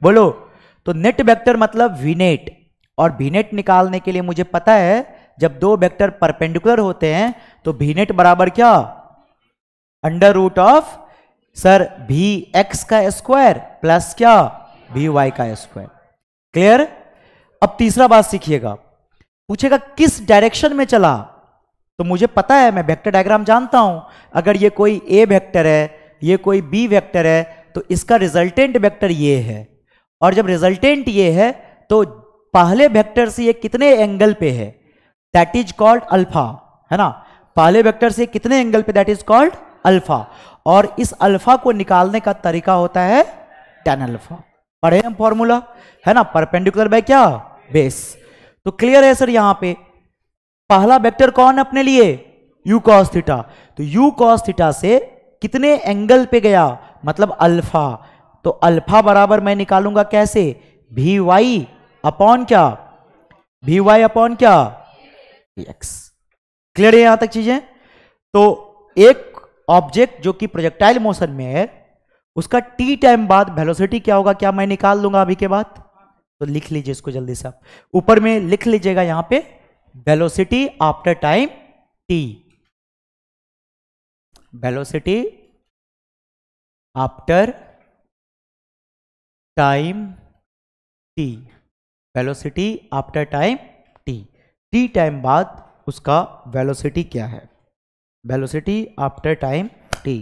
बोलो। तो नेट वेक्टर मतलब वी नेट, और वी नेट निकालने के लिए मुझे पता है जब दो वेक्टर परपेंडिकुलर होते हैं तो वी नेट बराबर क्या, अंडर रूट ऑफ सर भी एक्स का स्क्वायर प्लस क्या, भी वाई का स्क्वायर। क्लियर। अब तीसरा बात सीखिएगा, पूछेगा किस डायरेक्शन में चला, तो मुझे पता है, मैं वेक्टर डायग्राम जानता हूं। अगर ये कोई ए वेक्टर है, ये कोई बी वेक्टर है, तो इसका रिजल्टेंट वेक्टर ये है, और जब रिजल्टेंट ये है तो पहले वेक्टर से ये कितने एंगल पे है, दैट इज कॉल्ड अल्फा, है ना। पहले वेक्टर से कितने एंगल पे, दैट इज कॉल्ड अल्फा। और इस अल्फा को निकालने का तरीका होता है tan अल्फा, पढ़े हम फॉर्मूला, है ना, परपेंडिकुलर बाय क्या, बेस। तो क्लियर है सर। यहां पे पहला वेक्टर कौन अपने लिए, u cos थीटा। तो u cos थीटा से कितने एंगल पे गया, मतलब अल्फा। तो अल्फा बराबर मैं निकालूंगा कैसे, भी वाई अपॉन क्या, भी वाई अपॉन क्या, एक्स। क्लियर है यहां तक चीजें। तो एक ऑब्जेक्ट जो कि प्रोजेक्टाइल मोशन में है, उसका टी टाइम बाद वेलोसिटी क्या होगा, क्या मैं निकाल लूंगा अभी के बाद। तो लिख लीजिए इसको जल्दी से, आप ऊपर में लिख लीजिएगा यहां पे, velocity after time T, velocity after time T, velocity after time T, T time बाद उसका वेलोसिटी क्या है, velocity after time T,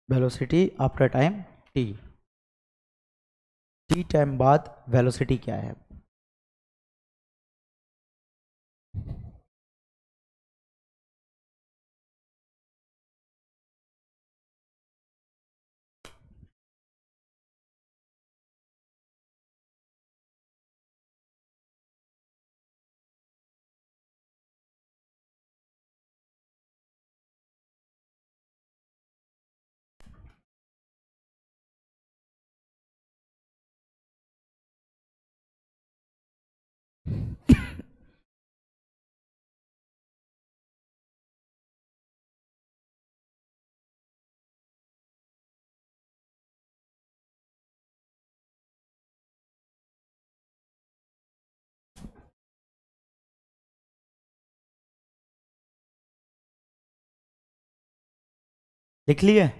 velocity after time T, T time बाद वेलोसिटी क्या है। लिख लिए।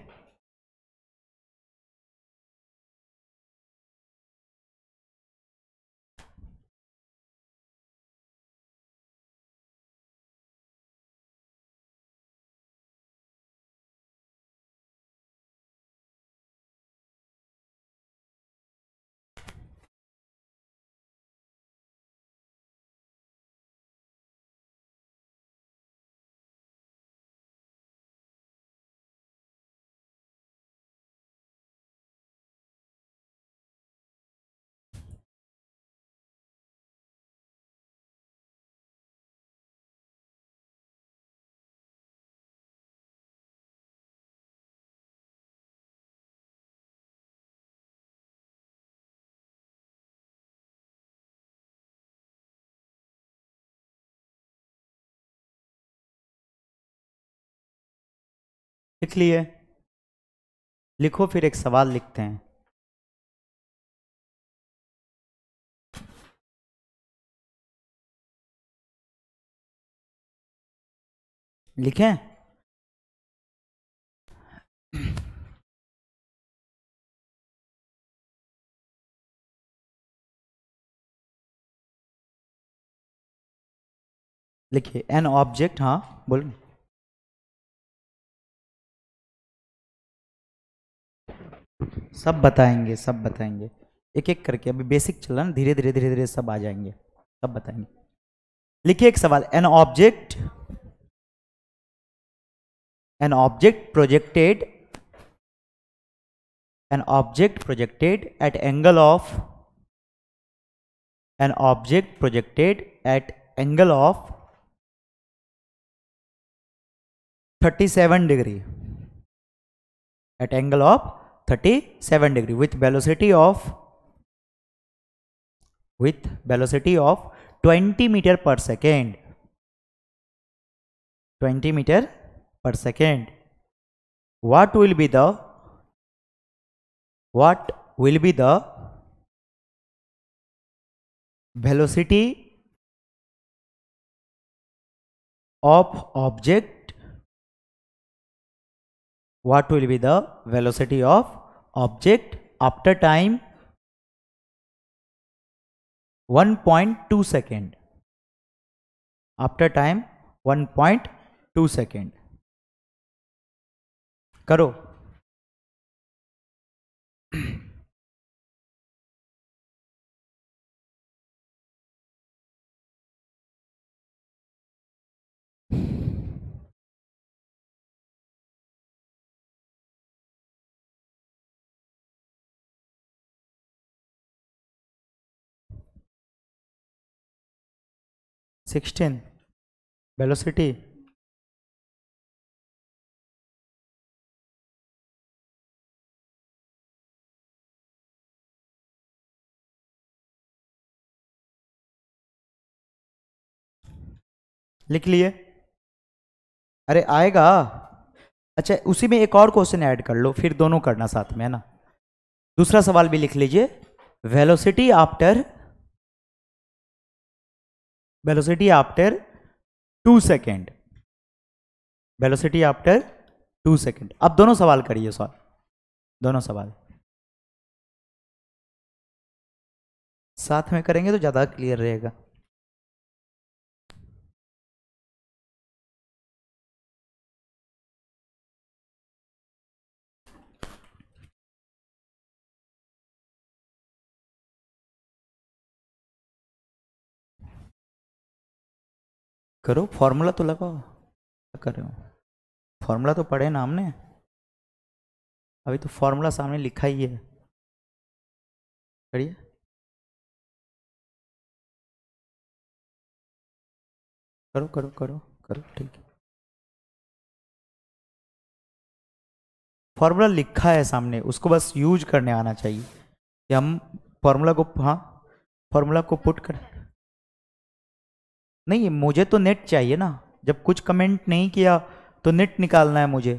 लिख लिए? लिखो, फिर एक सवाल लिखते हैं। लिखें? लिखिए एन ऑब्जेक्ट, हाँ बोल। सब बताएंगे, सब बताएंगे, एक एक करके। अभी बेसिक चल रहा है ना, धीरे धीरे धीरे धीरे सब आ जाएंगे, सब बताएंगे। लिखिए एक सवाल, an object projected at angle of 37 degree, at angle of 37 degree with velocity of 20 meter per second, 20 meter per second. What will be the velocity of object? What will be the velocity of object after time 1.2 second? After time 1.2 second. करो। सिक्सटीन वेलोसिटी, लिख लिए? अरे आएगा। अच्छा, उसी में एक और क्वेश्चन ऐड कर लो, फिर दोनों करना साथ में, है ना। दूसरा सवाल भी लिख लीजिए, velocity after 2 second, velocity after 2 second. अब दोनों सवाल करिए, दोनों सवाल साथ में करेंगे तो ज्यादा क्लियर रहेगा। करो, फॉर्मूला तो लगाओ। क्या कर रहे हो? फॉर्मूला तो पढ़े ना हमने, अभी तो फॉर्मूला सामने लिखा ही है। करिए, करो करो करो करो, ठीक है। फॉर्मूला लिखा है सामने, उसको बस यूज करने आना चाहिए कि हम फॉर्मूला को, हाँ फॉर्मूला को पुट कर। नहीं, मुझे तो नेट चाहिए ना, जब कुछ कमेंट नहीं किया तो नेट निकालना है मुझे।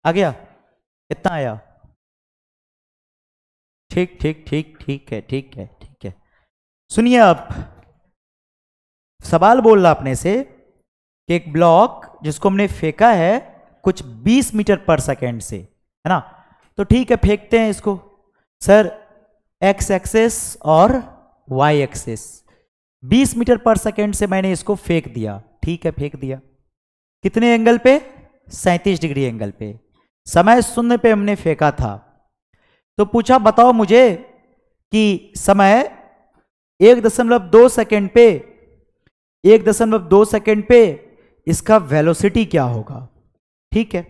आ गया? कितना आया? ठीक ठीक ठीक ठीक है, ठीक है ठीक है। सुनिए, अब सवाल बोल रहा अपने से कि एक ब्लॉक जिसको हमने फेंका है कुछ 20 मीटर पर सेकेंड से, है ना, तो ठीक है फेंकते हैं इसको। सर एक्स एक्सेस और Y access, 20 metre per second से मैंने इसको फेंक दिया, ठीक है फेंक दिया। कितने एंगल पे? 37 डिग्री एंगल पे। समय शून्य पे हमने फेंका था। तो पूछा बताओ मुझे कि समय 1.2 सेकेंड पे, 1.2 सेकेंड पे इसका वेलोसिटी क्या होगा। ठीक है,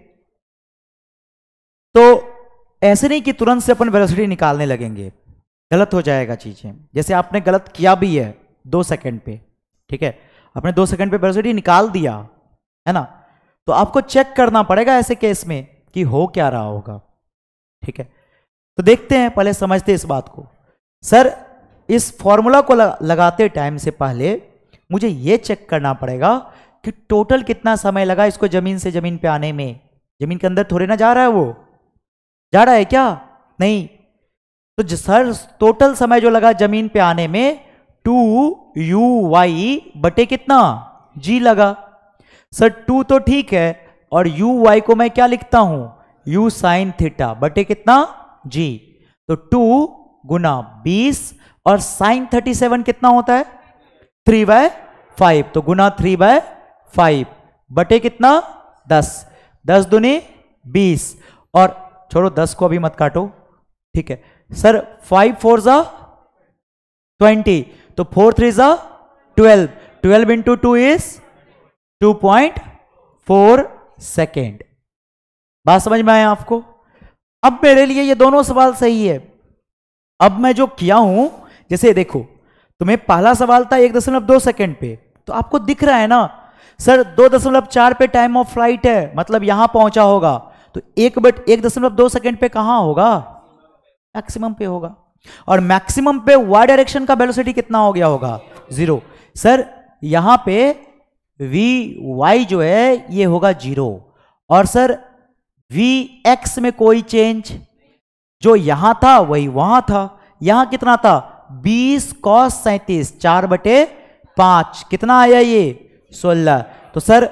तो ऐसे नहीं कि तुरंत से अपन वेलोसिटी निकालने लगेंगे, गलत हो जाएगा चीजें। जैसे आपने गलत किया भी है 2 सेकेंड पे, ठीक है, आपने 2 सेकेंड पे वेलोसिटी निकाल दिया, है ना, तो आपको चेक करना पड़ेगा ऐसे केस में कि हो क्या रहा होगा। ठीक है, तो देखते हैं, पहले समझते हैं इस बात को। सर इस फॉर्मूला को लगाते टाइम से पहले मुझे यह चेक करना पड़ेगा कि टोटल कितना समय लगा इसको जमीन से जमीन पे आने में। जमीन के अंदर थोड़े ना जा रहा है, वो जा रहा है क्या? नहीं। तो सर टोटल समय जो लगा जमीन पे आने में 2u(y) बटे कितना g लगा। सर 2 तो ठीक है, और u(y) को मैं क्या लिखता हूं, u sin थीटा बटे कितना g। तो 2 गुना 20 और sin 37 कितना होता है 3/5, तो गुना 3/5 बटे कितना 10, 10 दूनी 20, और छोड़ो 10 को अभी मत काटो, ठीक है सर। 5 4 जा 20, तो 4 3 जा 12, 12 इंटू 2 इज 2.4 सेकेंड। बात समझ में आया आपको? अब मेरे लिए ये दोनों सवाल सही है। अब मैं जो किया हूं, जैसे देखो तुम्हें पहला सवाल था 1.2 सेकेंड पे, तो आपको दिख रहा है ना सर 2.4 पे टाइम ऑफ फ्लाइट है, मतलब यहां पहुंचा होगा, तो 1.2 सेकेंड पे कहां होगा, मैक्सिमम पे होगा। और मैक्सिमम पे y डायरेक्शन का वेलोसिटी कितना हो गया होगा 0। सर यहां पे vy जो है ये होगा 0, और सर vx में कोई चेंज, जो यहां था वही वहां था। यहां कितना था 20 cos 37, 4/5, कितना आया ये 16। तो सर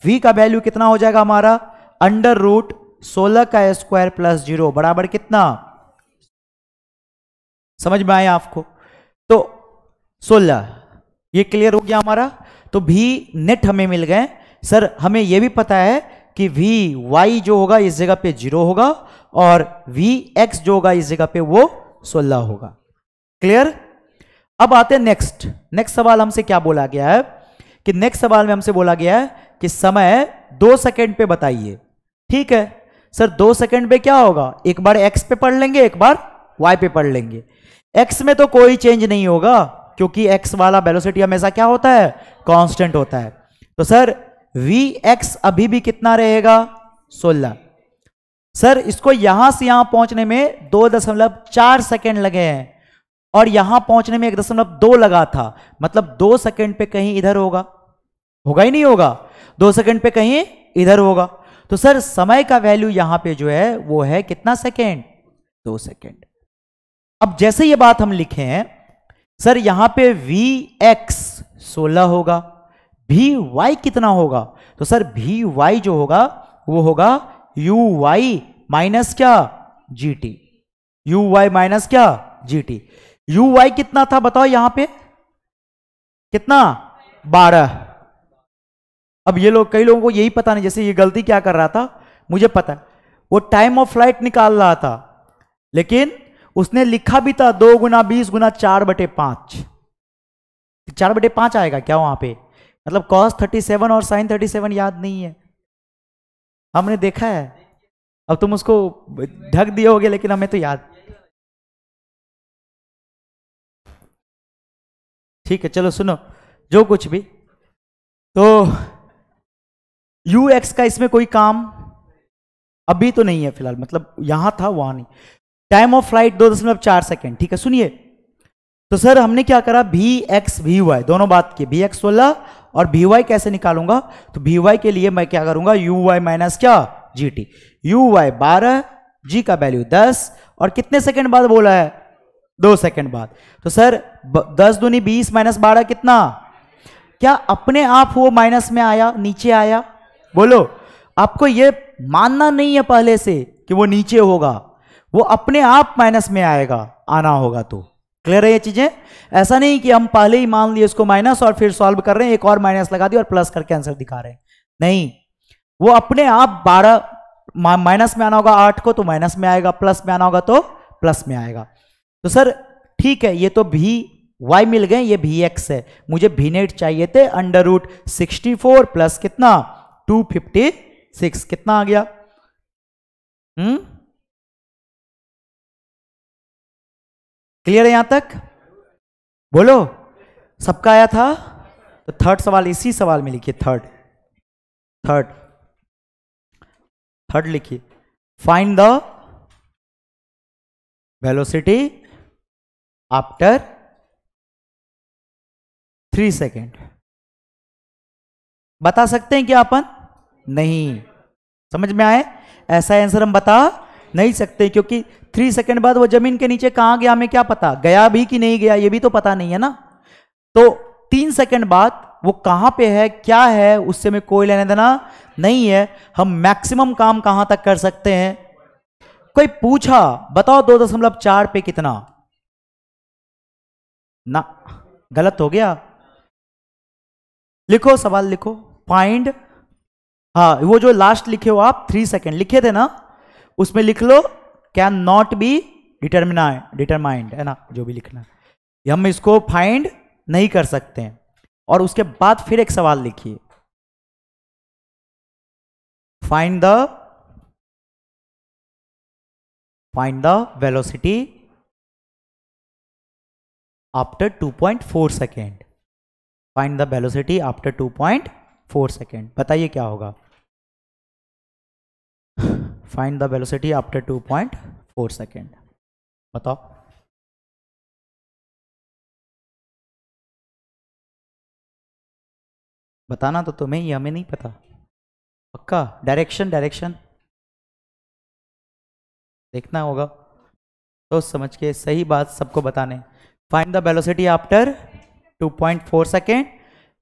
v का वैल्यू कितना हो जाएगा हमारा √16 का स्क्वायर प्लस 0 बराबर कितना, समझ में आया आपको? तो 16 ये क्लियर हो गया हमारा। तो भी नेट हमें मिल गए। सर हमें यह भी पता है कि वी वाई जो होगा इस जगह पे 0 होगा, और वी एक्स जो होगा इस जगह पे वो 16 होगा। क्लियर? अब आते हैं नेक्स्ट सवाल हमसे क्या बोला गया है कि नेक्स्ट सवाल में हमसे बोला गया है कि समय 2 सेकंड पे बताइए। ठीक है सर, 2 सेकंड पे क्या होगा, एक बार एक्स पे पढ़ लेंगे, एक बार वाई पे पढ़ लेंगे। एक्स में तो कोई चेंज नहीं होगा, क्योंकि एक्स वाला वेलोसिटी हमेशा क्या होता है, कांस्टेंट होता है। तो सर वी एक्स अभी भी कितना रहेगा 16। सर इसको यहां से यहां पहुंचने में 2.4 सेकेंड लगे हैं, और यहां पहुंचने में 1.2 लगा था, मतलब 2 सेकेंड पे कहीं इधर होगा ही नहीं होगा, 2 सेकेंड पे कहीं इधर होगा। तो सर समय का वैल्यू यहां पे जो है वो है कितना सेकेंड, 2 सेकेंड। अब जैसे ये बात हम लिखे हैं, सर यहां पे वी एक्स 16 होगा, भी वाई कितना होगा, तो सर भी वाई जो होगा वो होगा यू वाई माइनस क्या g t, u y minus क्या जी टी। यू वाई कितना था बताओ, यहां पे कितना 12। अब ये लोग, कई लोगों को यही पता नहीं, जैसे ये गलती क्या कर रहा था, मुझे पता है, वो टाइम ऑफ फ्लाइट निकाल रहा था, लेकिन उसने लिखा भी था 2 गुना 20 गुना 4/5। 4/5 आएगा क्या वहां पे, मतलब cos 37 और sin 37 याद नहीं है, हमने देखा है। अब तुम उसको ढक दिए होगे, लेकिन हमें तो याद। ठीक है चलो सुनो, जो कुछ भी, तो यू एक्स का इसमें कोई काम अभी तो नहीं है फिलहाल, मतलब यहां था वहां नहीं। टाइम ऑफ फ्लाइट 2.4 सेकेंड, ठीक है सुनिए। तो सर हमने क्या करा, भी एक्स भी वाई दोनों बात की, भी एक्स 16 और भी वाई कैसे निकालूंगा, तो भी वाई के लिए मैं क्या करूंगा, यू वाई माइनस क्या जी टी, यू वाई 12, जी का वैल्यू 10, और कितने सेकंड बाद बोला है 2 सेकंड बाद। तो सर 10 दूनी 20 माइनस 12 कितना, क्या अपने आप वो माइनस में आया, नीचे आया, बोलो। आपको ये मानना नहीं है पहले से कि वो नीचे होगा, वो अपने आप माइनस में आएगा, आना होगा तो। क्लियर है ये चीजें? ऐसा नहीं कि हम पहले ही मान लिए इसको माइनस और फिर सॉल्व कर रहे हैं, एक और माइनस लगा दिया और प्लस करके आंसर दिखा रहे हैं, नहीं, वो अपने आप 12 माइनस में आना होगा 8 को तो माइनस में आएगा, प्लस में आना होगा तो प्लस में आएगा। तो सर ठीक है, ये तो भी वाई मिल गए, ये भी एक्स है, मुझे भी नेट चाहिए थे √64 प्लस कितना 256, कितना आ गया, क्लियर है यहां तक, बोलो सबका आया था। तो थर्ड सवाल इसी सवाल में लिखिए, थर्ड लिखिए, find the velocity after 3 second. बता सकते हैं क्या अपन, नहीं, समझ में आए? ऐसा आंसर हम बता नहीं सकते, क्योंकि 3 सेकंड बाद वो जमीन के नीचे कहां गया हमें क्या पता, गया भी कि नहीं गया ये भी तो पता नहीं है ना। तो 3 सेकंड बाद वो कहां पे है क्या है उससे में कोई लेने देना नहीं है। हम मैक्सिमम काम कहां तक कर सकते हैं? कोई पूछा बताओ 2.4 पे कितना, ना गलत हो गया। लिखो सवाल लिखो, फाइंड, हाँ वो जो लास्ट लिखे हो आप 3 सेकंड लिखे थे ना, उसमें लिख लो कैन नॉट बी डिटरमाइंड है ना, जो भी लिखना है हम इसको फाइंड नहीं कर सकते हैं। और उसके बाद फिर एक सवाल लिखिए, find the velocity after 2.4 second, find the velocity after 2.4 second. बताइए क्या होगा? Find the velocity after 2.4 second, बताओ। बताना तो तुम्हें ही, हमें नहीं पता। पक्का? डायरेक्शन देखना होगा तो समझ के सही बात सबको बताने। Find the velocity after 2.4 second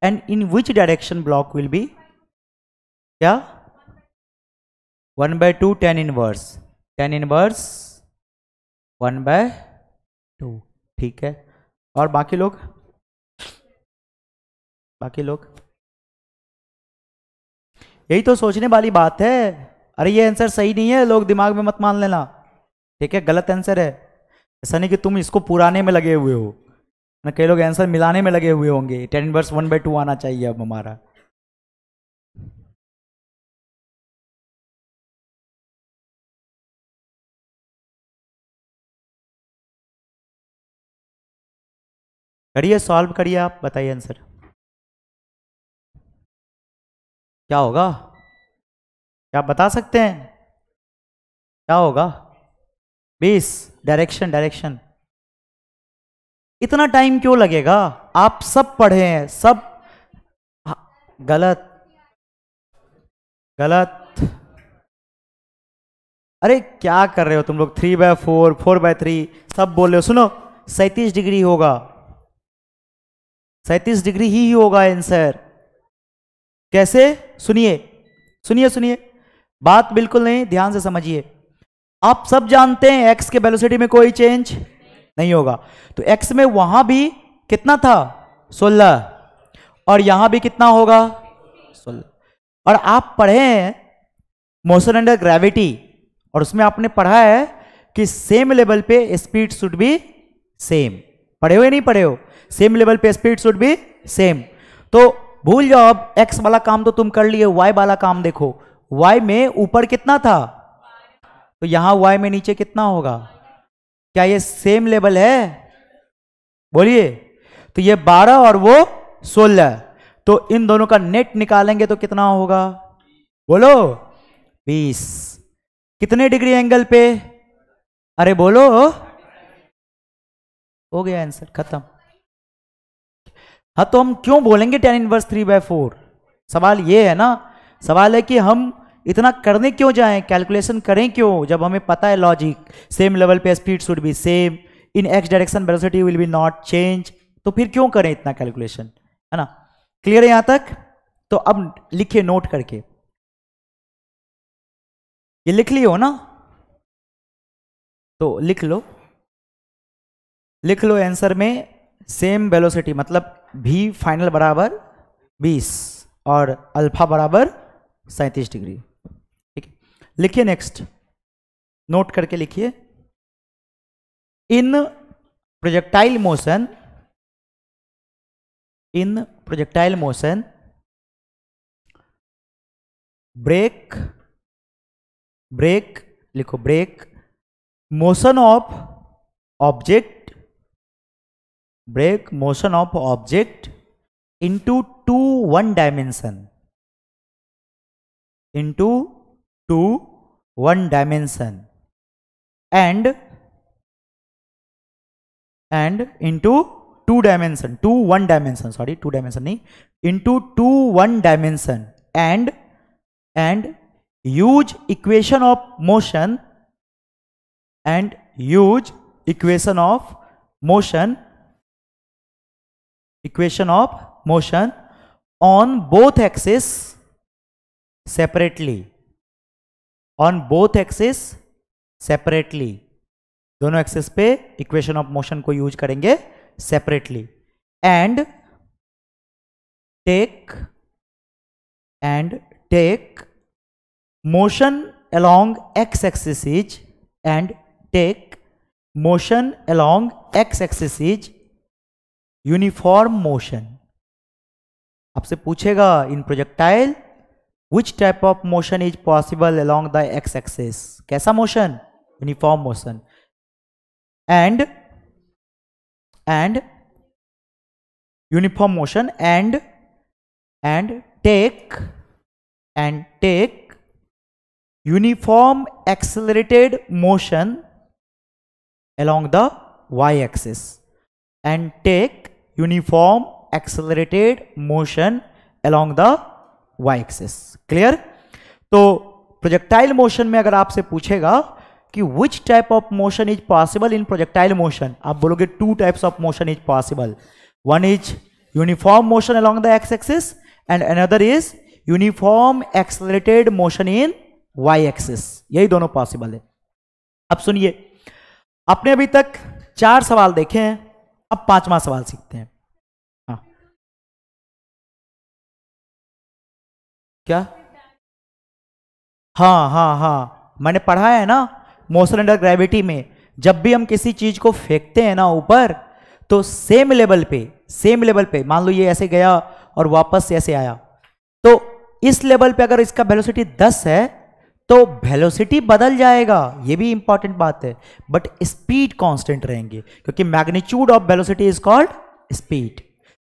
and in which direction block will be क्या? 1/2 tan इनवर्स 1/2, ठीक है। और बाकी लोग यही तो सोचने वाली बात है। अरे ये आंसर सही नहीं है, लोग दिमाग में मत मान लेना, ठीक है? गलत आंसर है। ऐसा नहीं कि तुम इसको पुराने में लगे हुए हो ना, कई लोग आंसर मिलाने में लगे हुए होंगे। tan इनवर्स 1/2 आना चाहिए अब हमारा। करिए, सॉल्व करिए, आप बताइए आंसर क्या होगा? क्या आप बता सकते हैं क्या होगा? 20 डायरेक्शन। इतना टाइम क्यों लगेगा? आप सब पढ़े हैं सब। गलत। अरे क्या कर रहे हो तुम लोग? 3/4 4/3 सब बोल रहे हो। सुनो 37 डिग्री होगा, 37 डिग्री ही होगा आंसर। कैसे? सुनिए बात बिल्कुल नहीं, ध्यान से समझिए। आप सब जानते हैं एक्स के वेलोसिटी में कोई चेंज नहीं होगा, तो एक्स में वहां भी कितना था? 16, और यहां भी कितना होगा? 16। और आप पढ़े हैं मोशन अंडर ग्रेविटी, और उसमें आपने पढ़ा है कि सेम लेवल पे स्पीड शुड बी सेम। पढ़े हो या नहीं पढ़े हो? सेम लेवल पे स्पीड शुड बी सेम। तो भूल जाओ, अब एक्स वाला काम तो तुम कर लिए, वाई वाला काम देखो। वाई में ऊपर कितना था, तो यहां वाई में नीचे कितना होगा? क्या ये सेम लेवल है? बोलिए। तो ये 12 और वो 16, तो इन दोनों का नेट निकालेंगे तो कितना होगा? बोलो। 20। कितने डिग्री एंगल पे? अरे बोलो। हो गया आंसर, खत्म। हाँ तो हम क्यों बोलेंगे tan इनवर्स 3/4? सवाल ये है ना, सवाल है कि हम इतना करने क्यों जाएं, कैलकुलेशन करें क्यों, जब हमें पता है लॉजिक। सेम लेवल पे speed should be same, in x direction velocity will be not change, तो फिर क्यों करें इतना कैलकुलेशन, है ना? क्लियर है यहां तक? तो अब लिखिए नोट करके, ये लिख लियो ना, तो लिख लो आंसर में सेम वेलोसिटी मतलब v फाइनल बराबर 20 और अल्फा बराबर 37 डिग्री। ठीक है, लिखिए नेक्स्ट, नोट करके लिखिए। इन प्रोजेक्टाइल मोशन ब्रेक लिखो, break motion of object into two one dimension and into two dimension नहीं, into two one dimension and use equation of motion and use equation of motion on both axes separately, दोनों एक्सिस पे इक्वेशन ऑफ मोशन को यूज करेंगे separately, and take motion along x-axis is uniform motion. आपसे पूछेगा in projectile which type of motion is possible along the x axis, कैसा motion, uniform motion, and uniform motion and take uniform accelerated motion along the y-axis and take uniform accelerated motion along the y-axis। Clear? तो प्रोजेक्टाइल मोशन में अगर आपसे पूछेगा कि which type of motion is possible in projectile motion, आप बोलोगे two types of motion is possible, one is uniform motion along the x-axis and another is uniform accelerated motion in y-axis, यही दोनों पॉसिबल है। अब सुनिए, आपने अभी तक 4 सवाल देखे हैं, अब 5वां सवाल सीखते हैं। हाँ, क्या? हाँ, मैंने पढ़ा है ना मोशन अंडर ग्रेविटी में, जब भी हम किसी चीज को फेंकते हैं ना ऊपर, तो सेम लेवल पे मान लो ये ऐसे गया और वापस से ऐसे आया, तो इस लेवल पे अगर इसका वेलोसिटी 10 है तो वेलोसिटी बदल जाएगा, ये भी इंपॉर्टेंट बात है, बट स्पीड कांस्टेंट रहेंगे, क्योंकि magnitude of velocity is called speed.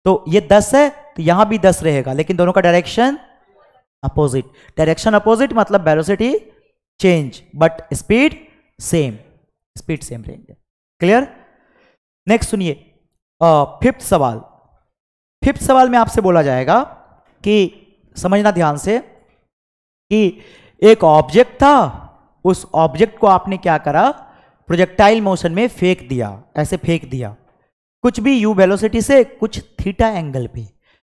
तो ये 10 है तो यहां भी 10 रहेगा, लेकिन दोनों का डायरेक्शन अपोजिट, मतलब velocity change but speed same रहेंगे। क्लियर? नेक्स्ट सुनिए, फिफ्थ सवाल में आपसे बोला जाएगा कि समझना ध्यान से कि एक ऑब्जेक्ट था, उस ऑब्जेक्ट को आपने क्या करा, प्रोजेक्टाइल मोशन में फेंक दिया, कुछ भी u वेलोसिटी से, कुछ थीटा एंगल पे।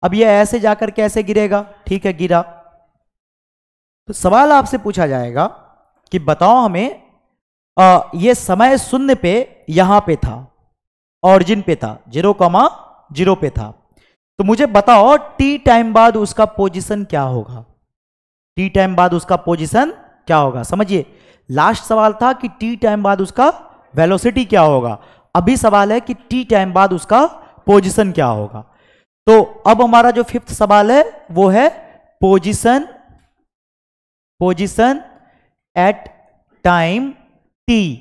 अब ये ऐसे जाकर के ऐसे गिरेगा, ठीक है, गिरा, तो सवाल आपसे पूछा जाएगा कि बताओ हमें ये समय शून्य पे यहां पे था, ऑरिजिन पे था, 0,0 पे था, तो मुझे बताओ t टाइम बाद उसका पोजीशन क्या होगा, समझिए, लास्ट सवाल था कि t टाइम बाद उसका वेलोसिटी क्या होगा, अभी सवाल है कि t टाइम बाद उसका पोजीशन क्या होगा। तो अब हमारा जो फिफ्थ सवाल है वो है पोजीशन एट टाइम t,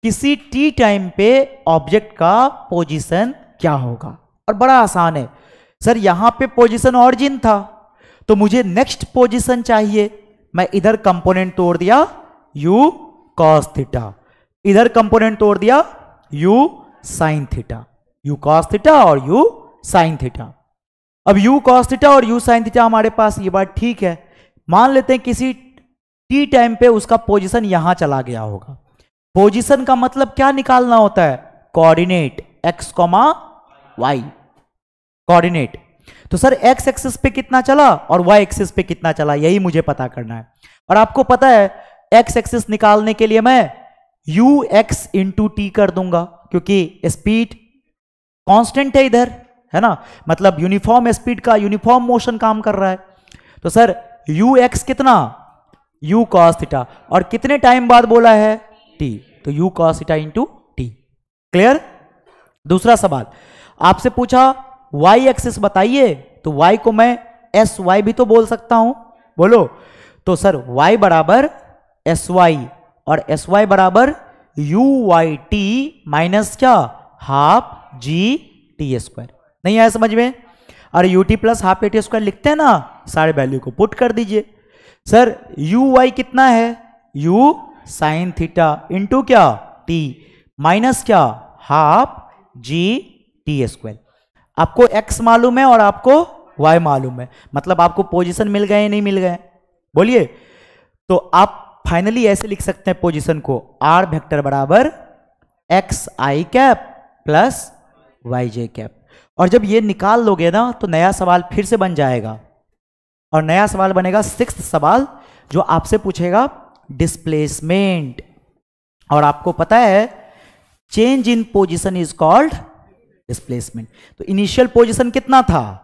किसी t टाइम पे ऑब्जेक्ट का पोजीशन क्या होगा। और बड़ा आसान है सर, यहां पे पोजीशन ऑरिजिन था, तो मुझे नेक्स्ट पोजीशन चाहिए, मैं इधर कंपोनेंट तोड़ दिया u cos थीटा, इधर कंपोनेंट तोड़ दिया u sin theta, u cos theta और u sin थीटा। अब u cos थीटा और u sin थीटा हमारे पास, ये बात ठीक है, मान लेते हैं किसी t टाइम पे उसका पोजीशन यहां चला गया होगा। पोजीशन का मतलब क्या निकालना होता है, कोऑर्डिनेट x, y कोऑर्डिनेट। तो सर x एक्सिस पे कितना चला और y एक्सिस पे कितना चला, यही मुझे पता करना है। और आपको पता है x एक्सिस निकालने के लिए मैं ux इंटू टी कर दूंगा, क्योंकि स्पीड कांस्टेंट है इधर, है ना, मतलब यूनिफॉर्म स्पीड का यूनिफॉर्म मोशन काम कर रहा है। तो सर ux कितना, u cos थीटा, और कितने टाइम बाद बोला है t, तो u cos theta into T. Clear? दूसरा सवाल आपसे पूछा y एक्सिस बताइए, तो y को मैं sy भी तो बोल सकता हूं, बोलो। तो सर y बराबर sy और sy बराबर uy माइनस क्या, हाफ g टी स्क्वायर। नहीं आया समझ में? अरे ut plus half T square लिखते हैं ना, सारे वैल्यू को पुट कर दीजिए। सर uy कितना है, u साइन थीटा इंटू क्या t माइनस क्या, हाफ g टी स्क्वायर। आपको x मालूम है और आपको y मालूम है, मतलब आपको पोजीशन मिल गए नहीं मिल गए, बोलिए। तो आप फाइनली ऐसे लिख सकते हैं पोजीशन को, आर वेक्टर बराबर x i cap plus Y J cap. और जब ये निकाल लोगे ना तो नया सवाल फिर से बन जाएगा, और नया सवाल बनेगा 6th सवाल, जो आपसे पूछेगा डिस्प्लेसमेंट। और आपको पता है change in position is called displacement. तो इनिशियल पोजीशन कितना था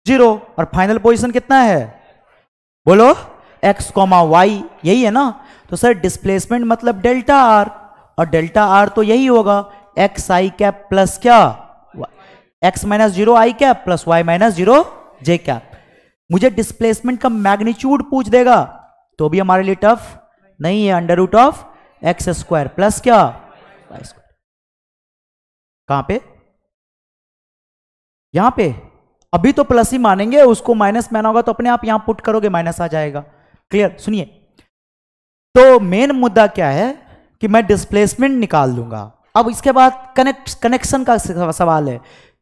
0, और फाइनल पोजीशन कितना है बोलो x, y, यही है ना। तो सर डिस्प्लेसमेंट मतलब डेल्टा आर, और डेल्टा आर तो यही होगा एक्स आई कैप प्लस क्या x minus 0 i cap plus y minus 0 j cap. मुझे डिस्प्लेसमेंट का मैग्नीट्यूड पूछ देगा तो भी हमारे लिए टफ नहीं है, under root of x square plus क्या वाई स्क्वायर। कहां पे, यहां पे अभी तो प्लस ही मानेंगे, उसको माइनस माना होगा तो अपने आप यहां पुट करोगे माइनस आ जाएगा। क्लियर, सुनिए तो मेन मुद्दा क्या है कि मैं डिस्प्लेसमेंट निकाल लूंगा। अब इसके बाद कनेक्शन का सवाल है,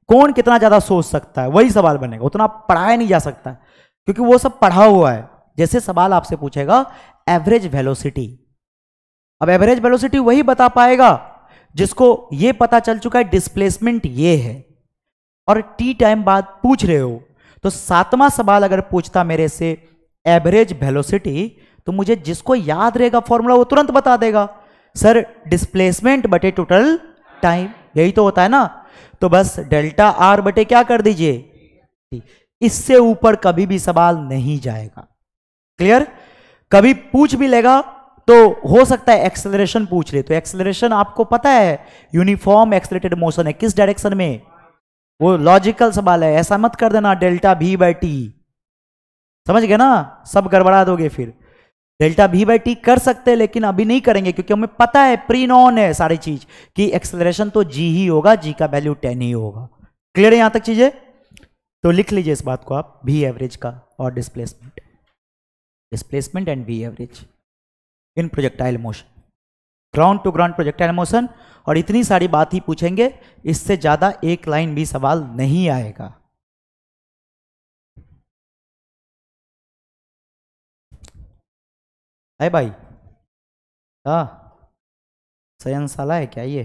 कौन कितना ज्यादा सोच सकता है, वही सवाल बनेगा, उतना पढ़ाया नहीं जा सकता क्योंकि वो सब पढ़ा हुआ है। जैसे सवाल आपसे पूछेगा एवरेज वेलोसिटी, अब एवरेज वेलोसिटी वही बता पाएगा जिसको ये पता चल चुका है डिस्प्लेसमेंट ये है, और टी टाइम बाद पूछ रहे हो। तो 7वां सवाल अगर पूछता मेरे से एवरेज वेलोसिटी, तो मुझे जिसको याद रहेगा फॉर्मूला वो तुरंत बता देगा, सर डिस्प्लेसमेंट बटे टोटल टाइम, यही तो होता है ना। तो बस डेल्टा आर बटे क्या कर दीजिए, इससे यूपर कभी भी सवाल नहीं जाएगा। क्लियर, कभी पूछ भी लेगा तो हो सकता है एक्सेलरेशन पूछ ले, तो एक्सेलरेशन आपको पता है यूनिफॉर्म एक्सेलरेटेड मोशन है, किस डायरेक्शन में, वो लॉजिकल सवाल है, ऐसा मत कर देना डेल्टा वी बाई टी, समझ गए ना, सब गड़बड़ा दोगे फिर। डेल्टा वी बाई टी कर सकते हैं लेकिन अभी नहीं करेंगे क्योंकि हमें पता है प्री नॉन है सारी चीज कि एक्सेलरेशन तो जी ही होगा, जी का वैल्यू 10 ही होगा। क्लियर है यहां तक चीजें, तो लिख लीजिए इस बात को आप, वी एवरेज का और displacement and v average in projectile motion, ground to ground projectile motion. और इतनी सारी बात ही पूछेंगे, इससे ज्यादा एक लाइन भी सवाल नहीं आएगा। है भाई, हाँ शयनशाला है क्या ये,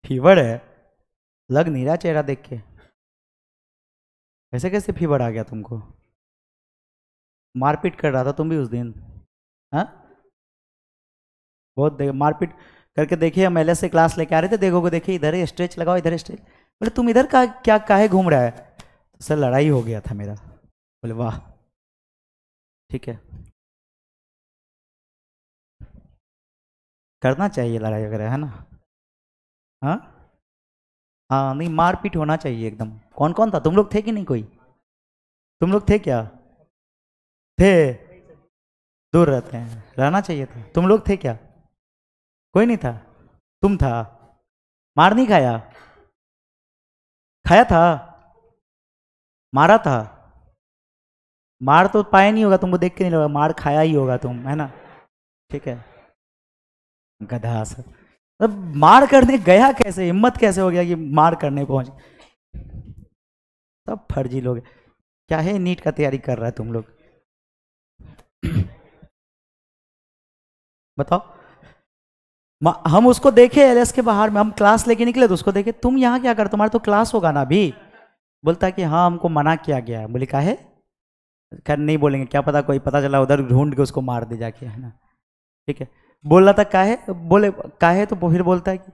फीवर है, लग नहीं रहा चेहरा देख के, ऐसे कैसे फीवर आ गया तुमको, मारपीट कर रहा था तुम भी उस दिन, हाँ बहुत मारपीट करके देखिए, हम एलएस से क्लास लेके आ रहे थे, देखोगे देखिए इधर ही स्ट्रेच लगाओ, इधर स्ट्रेच, बोले तुम इधर का क्या काहे घूम रहा है, तो सर लड़ाई हो गया था मेरा, बोले वाह ठीक है, करना चाहिए लड़ाई वगैरह है ना, हाँ हाँ नहीं मारपीट होना चाहिए एकदम। कौन कौन था, तुम लोग थे कि नहीं, कोई तुम लोग थे क्या, थे, दूर रहते हैं, रहना चाहिए था, तुम लोग थे क्या, कोई नहीं था, तुम था, मार नहीं खाया, खाया था, मारा था, मार तो पाया नहीं होगा, तुमको देख के नहीं लगा, मार खाया ही होगा तुम, है ना, ठीक है, गधा सा, अब मार करने गया कैसे, हिम्मत कैसे हो गया कि मार करने पहुंच, सब फर्जी लोग, क्या है नीट का तैयारी कर रहा है तुम लोग बताओ। हम उसको देखे एलएस के बाहर में, हम क्लास लेके निकले तो उसको देखे, तुम यहाँ क्या कर, तुम्हारा तो क्लास होगा ना अभी, बोलता है कि हाँ हमको मना किया गया है, बोले काहे, खैर नहीं बोलेंगे, क्या पता कोई पता चला उधर ढूंढ के उसको मार दे जाके, है ना, ठीक है, बोल रहा था काहे, बोले काहे, तो फिर बोलता है कि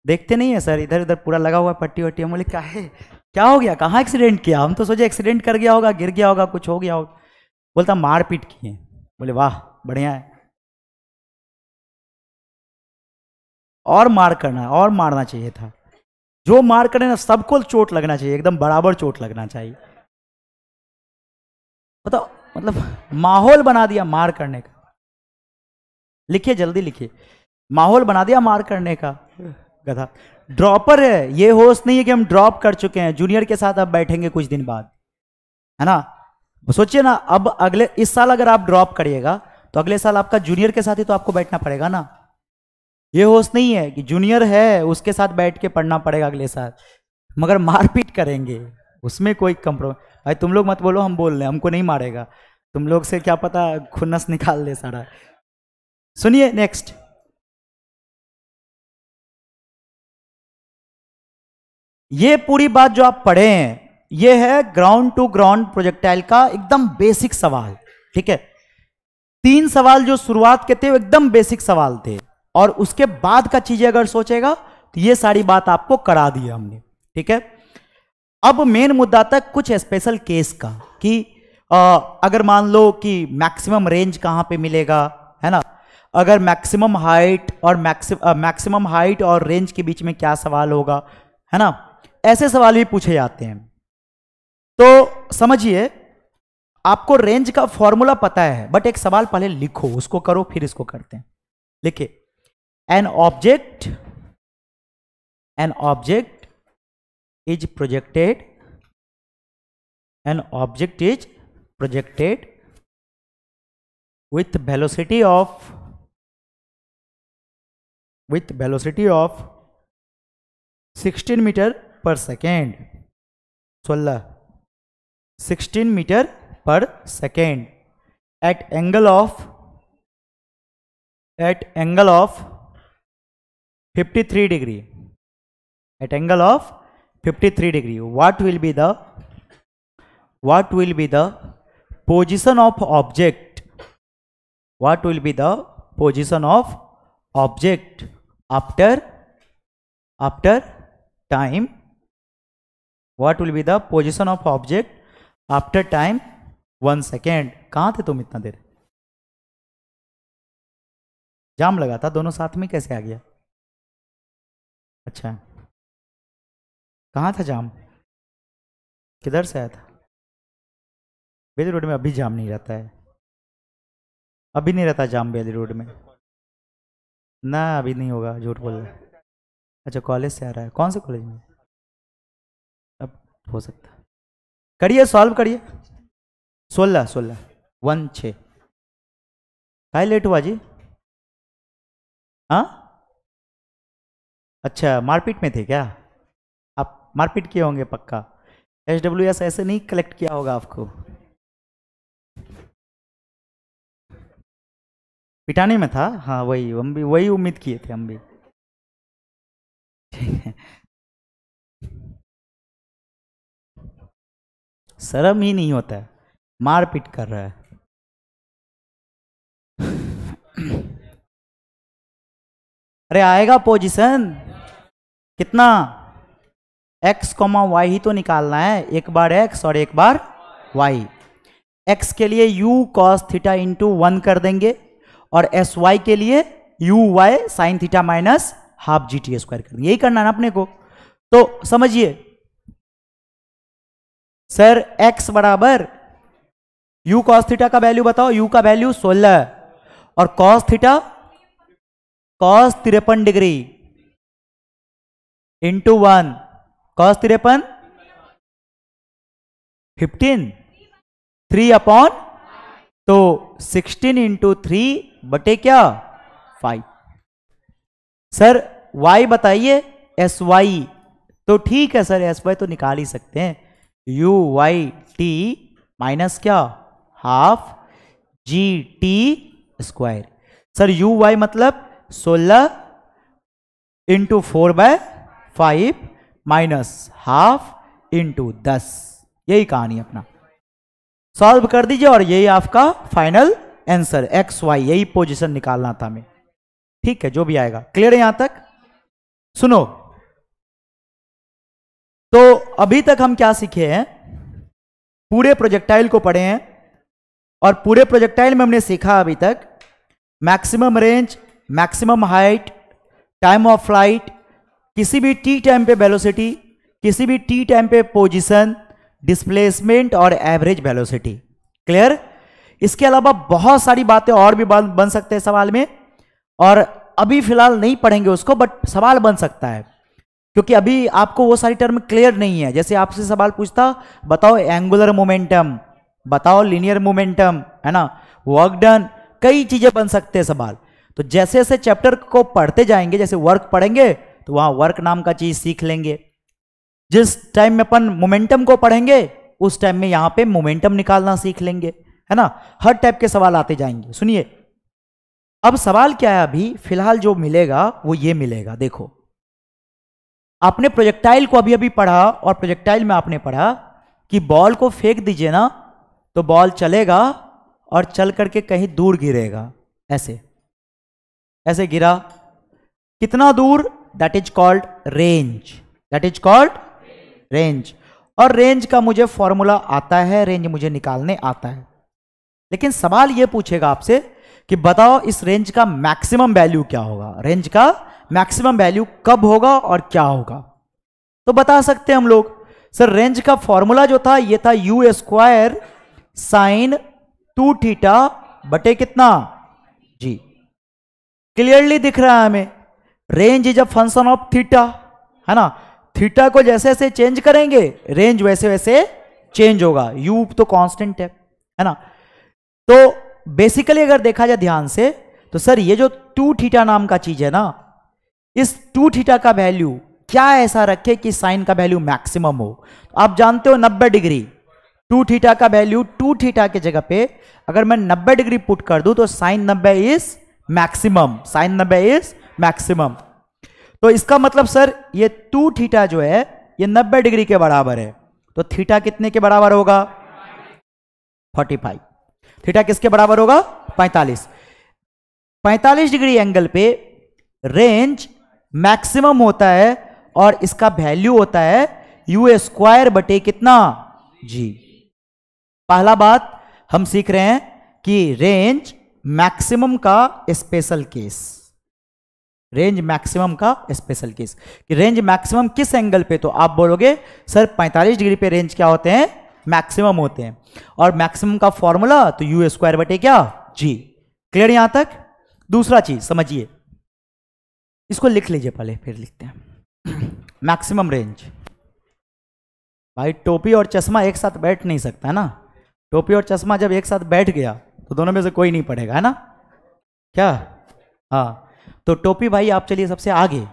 देखते नहीं है सर इधर उधर पूरा लगा हुआ पट्टी वट्टी, हम बोले काहे, क्या हो गया, कहाँ एक्सीडेंट किया, हम तो सोचे एक्सीडेंट कर गया होगा, गिर गया होगा, कुछ हो गया होगा, बोलता मारपीट किए, बोले वाह बढ़िया है, और मार करना, और मारना चाहिए था, जो मार करे ना सबको चोट लगना चाहिए, एकदम बराबर चोट लगना चाहिए, बताओ मतलब माहौल बना दिया मार करने का, लिखिए जल्दी लिखिए, माहौल बना दिया मार करने का, गधा ड्रॉपर है ये, होश नहीं है कि हम ड्रॉप कर चुके हैं, जूनियर के साथ अब बैठेंगे कुछ दिन बाद, है ना, सोचिए ना, अब अगले इस साल अगर आप ड्रॉप करिएगा तो अगले साल आपका जूनियर के साथ ही तो आपको बैठना पड़ेगा ना, ये होश नहीं है कि जूनियर है उसके साथ बैठ के पढ़ना पड़ेगा अगले साल, मगर मारपीट करेंगे उसमें कोई कंप्रोमाइज, भाई तुम लोग मत बोलो हम बोल रहे हैं, हमको नहीं मारेगा, तुम लोग से क्या पता खुन्नस निकाल दे सारा। सुनिए नेक्स्ट, ये पूरी बात जो आप पढ़े हैं ये है ग्राउंड टू ग्राउंड प्रोजेक्टाइल का एकदम बेसिक सवाल। ठीक है, 3 सवाल जो शुरुआत के थे वो एकदम बेसिक सवाल थे, और उसके बाद का चीजें अगर सोचेगा तो ये सारी बात आपको करा दी हमने। ठीक है, अब मेन मुद्दा तक कुछ स्पेशल केस का कि अगर मान लो कि मैक्सिमम रेंज कहां पे मिलेगा, है ना, अगर मैक्सिमम हाइट और मैक्सिमम हाइट और रेंज के बीच में क्या सवाल होगा, है ना, ऐसे सवाल भी पूछे जाते हैं। तो समझिए, आपको रेंज का फॉर्मूला पता है, बट एक सवाल पहले लिखो, उसको करो फिर इसको करते हैं। लिखिए, an object is projected, an object is projected with velocity of 16 meter per second, 16 meter per second at angle of 53 degree, at angle of 53 degree. What will be the position of object? What will be the position of object after time? What will be the position of object after time 1 second? कहाँ थे तुम इतना देर? जाम लगा था, दोनों साथ में कैसे आ गया? अच्छा, कहाँ था जाम? किधर से आया था? बेली रोड में अभी जाम नहीं रहता है, अभी नहीं रहता जाम बेली रोड में ना, अभी नहीं होगा, झूठ बोल रहा है। अच्छा, कॉलेज से आ रहा है, कौन से कॉलेज में? अब हो सकता है, करिए सॉल्व करिए। 16 1 6 काहे लेट हुआ जी? हाँ, अच्छा, मारपीट में थे क्या आप? मारपीट किए होंगे पक्का, SWS ऐसे नहीं कलेक्ट किया होगा आपको, पिटाने में था। हाँ, वही हम भी वही उम्मीद किए थे हम भी। शर्म ही नहीं होता है, मारपीट कर रहा है। अरे आएगा पोजीशन कितना, x, y ही तो निकालना है, एक बार x और एक बार y। x के लिए u cos थीटा इंटू 1 कर देंगे, और sy के लिए uy sin theta minus half GT square कर देंगे। यही करना है ना अपने को। तो समझिए सर, x बराबर u cos थीटा का वैल्यू बताओ, u का वैल्यू 16 और cos theta cos 53 degree into 1, cos 53 15 3 upon, तो 16 इंटू 3 बटे क्या 5। सर y बताइए, sy, तो ठीक है सर, sy तो निकाल ही सकते हैं, u y t माइनस क्या half GT square. Sir u y मतलब 16 इंटू 4/5 माइनस हाफ इंटू 10, यही कहानी अपना। सॉल्व कर दीजिए और यही आपका फाइनल आंसर, एक्स वाई, यही पोजीशन निकालना था हमें। ठीक है, जो भी आएगा। क्लियर है यहां तक? सुनो, तो अभी तक हम क्या सीखे हैं, पूरे प्रोजेक्टाइल को पढ़े हैं, और पूरे प्रोजेक्टाइल में हमने सीखा अभी तक maximum range, maximum height, time of flight, किसी भी टी टाइम पे वेलोसिटी, किसी भी टी टाइम पे पोजीशन, डिस्प्लेसमेंट और एवरेज वेलोसिटी। क्लियर? इसके अलावा बहुत सारी बातें और भी बन सकते हैं सवाल में, और अभी फिलहाल नहीं पढ़ेंगे उसको, बट सवाल बन सकता है, क्योंकि अभी आपको वो सारी टर्म क्लियर नहीं है। जैसे आपसे सवाल पूछता, बताओ एंगुलर मोमेंटम, बताओ लीनियर मोमेंटम, है ना, वर्क डन, कई चीजें बन सकते हैं सवाल। तो जैसे जैसे चैप्टर को पढ़ते जाएंगे, जैसे वर्क पढ़ेंगे तो वहां वर्क नाम का चीज सीख लेंगे। जिस टाइम में अपन मोमेंटम को पढ़ेंगे उस टाइम में यहां पे मोमेंटम निकालना सीख लेंगे, है ना, हर टाइप के सवाल आते जाएंगे। सुनिए अब सवाल क्या है, अभी फिलहाल जो मिलेगा वो ये मिलेगा। देखो आपने प्रोजेक्टाइल को अभी अभी पढ़ा, और प्रोजेक्टाइल में आपने पढ़ा कि बॉल को फेंक दीजिए ना तो बॉल चलेगा और चल करके कहीं दूर गिरेगा, ऐसे ऐसे गिरा, कितना दूर, that is called range, that is called range. और रेंज का मुझे फॉर्मूला आता है, रेंज मुझे निकालने आता है। लेकिन सवाल ये पूछेगा आपसे कि बताओ इस रेंज का मैक्सिमम वैल्यू क्या होगा, रेंज का मैक्सिमम वैल्यू कब होगा और क्या होगा। तो बता सकते हैं हम लोग, सर रेंज का फॉर्मूला जो था ये था यू स्क्वायर साइन 2 थीटा बटे कितना जी। क्लियरली दिख रहा है हमें, range is a function of theta, है ना, थीटा को जैसे जैसे चेंज करेंगे रेंज वैसे वैसे चेंज होगा, यू तो कांस्टेंट है ना। तो बेसिकली अगर देखा जाए ध्यान से तो सर ये जो 2 थीटा नाम का चीज है ना, इस 2 थीटा का वैल्यू क्या ऐसा रखे कि साइन का वैल्यू मैक्सिमम हो। आप जानते हो 90 डिग्री, 2 थीटा का वैल्यू 2 थीटा के जगह पे अगर मैं 90 डिग्री पुट कर दूं तो sine 90 is maximum, sine 90 is maximum. तो इसका मतलब सर ये 2 थीटा जो है ये 90 डिग्री के बराबर है, तो थीटा कितने के बराबर होगा 45। थीटा किसके बराबर होगा 45। 45 डिग्री एंगल पे रेंज मैक्सिमम होता है और इसका वैल्यू होता है यू स्क्वायर बटे कितना जी। पहला बात हम सीख रहे हैं कि रेंज मैक्सिमम का स्पेशल केस, रेंज मैक्सिमम का स्पेशल केस कि रेंज मैक्सिमम किस एंगल पे, तो आप बोलोगे सर 45 डिग्री पे रेंज क्या होते हैं मैक्सिमम होते हैं, और मैक्सिमम का फॉर्मूला तो यू स्क्वायर बटे क्या जी। क्लियर यहां तक। दूसरा चीज समझिए, इसको लिख लीजिए पहले फिर लिखते हैं मैक्सिमम रेंज। भाई टोपी और चश्मा एक साथ बैठ नहीं सकता है ना, टोपी और चश्मा जब एक साथ बैठ गया तो दोनों में से कोई नहीं पड़ेगा, है ना क्या। हाँ तो टोपी भाई आप चलिए सबसे आगे,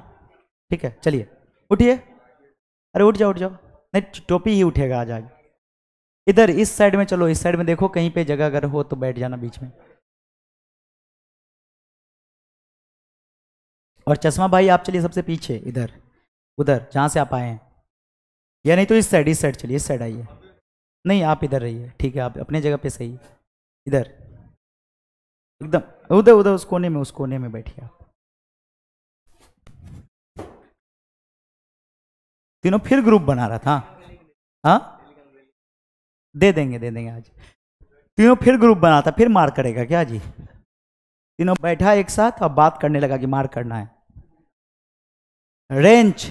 ठीक है चलिए उठिए, अरे उठ जाओ उठ जाओ, नहीं टोपी ही उठेगा आज आगे। इधर इस साइड में चलो, इस साइड में देखो कहीं पे जगह अगर हो तो बैठ जाना बीच में। और चश्मा भाई आप चलिए सबसे पीछे, इधर उधर जहां से आप आए हैं, या नहीं तो इस साइड चलिए, इस साइड आइए, नहीं आप इधर रहिए, ठीक है आप अपने जगह पे सही, इधर एकदम उधर उधर उस कोने में बैठिए आप। तीनों फिर ग्रुप बना रहा था, हाँ दे देंगे आज। तीनों फिर ग्रुप बना था, फिर मार करेगा क्या जी। तीनों बैठा एक साथ और बात करने लगा कि मार करना है। रेंज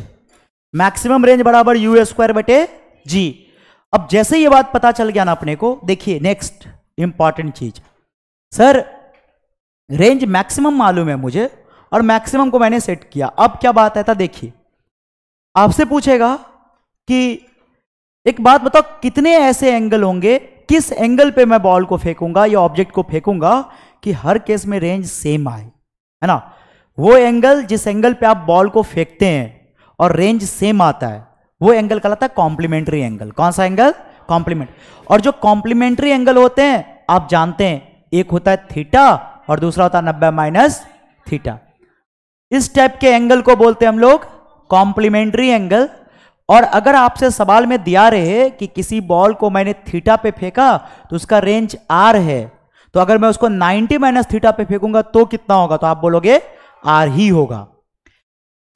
मैक्सिमम रेंज बराबर यू स्क्वायर बटे जी। अब जैसे ये बात पता चल गया ना अपने को, देखिए नेक्स्ट इंपॉर्टेंट चीज, सर रेंज मैक्सिमम मालूम है मुझे और मैक्सिमम को मैंने सेट किया, अब क्या बात है था देखिए, आपसे पूछेगा कि एक बात बताओ कितने ऐसे एंगल होंगे, किस एंगल पे मैं बॉल को फेंकूंगा या ऑब्जेक्ट को फेंकूंगा कि हर केस में रेंज सेम आए, है ना। वो एंगल जिस एंगल पे आप बॉल को फेंकते हैं और रेंज सेम आता है वो एंगल कहलाता है कॉम्प्लीमेंट्री एंगल। कौन सा एंगल कॉम्प्लीमेंट। और जो कॉम्प्लीमेंट्री एंगल होते हैं आप जानते हैं, एक होता है थीटा और दूसरा होता है 90 माइनस थीटा। इस टाइप के एंगल को बोलते हैं हम लोग कॉम्प्लीमेंट्री एंगल। और अगर आपसे सवाल में दिया रहे कि किसी बॉल को मैंने थीटा पे फेंका तो उसका रेंज आर है, तो अगर मैं उसको 90 माइनस थीटा पे फेंकूंगा तो कितना होगा, तो आप बोलोगे आर ही होगा।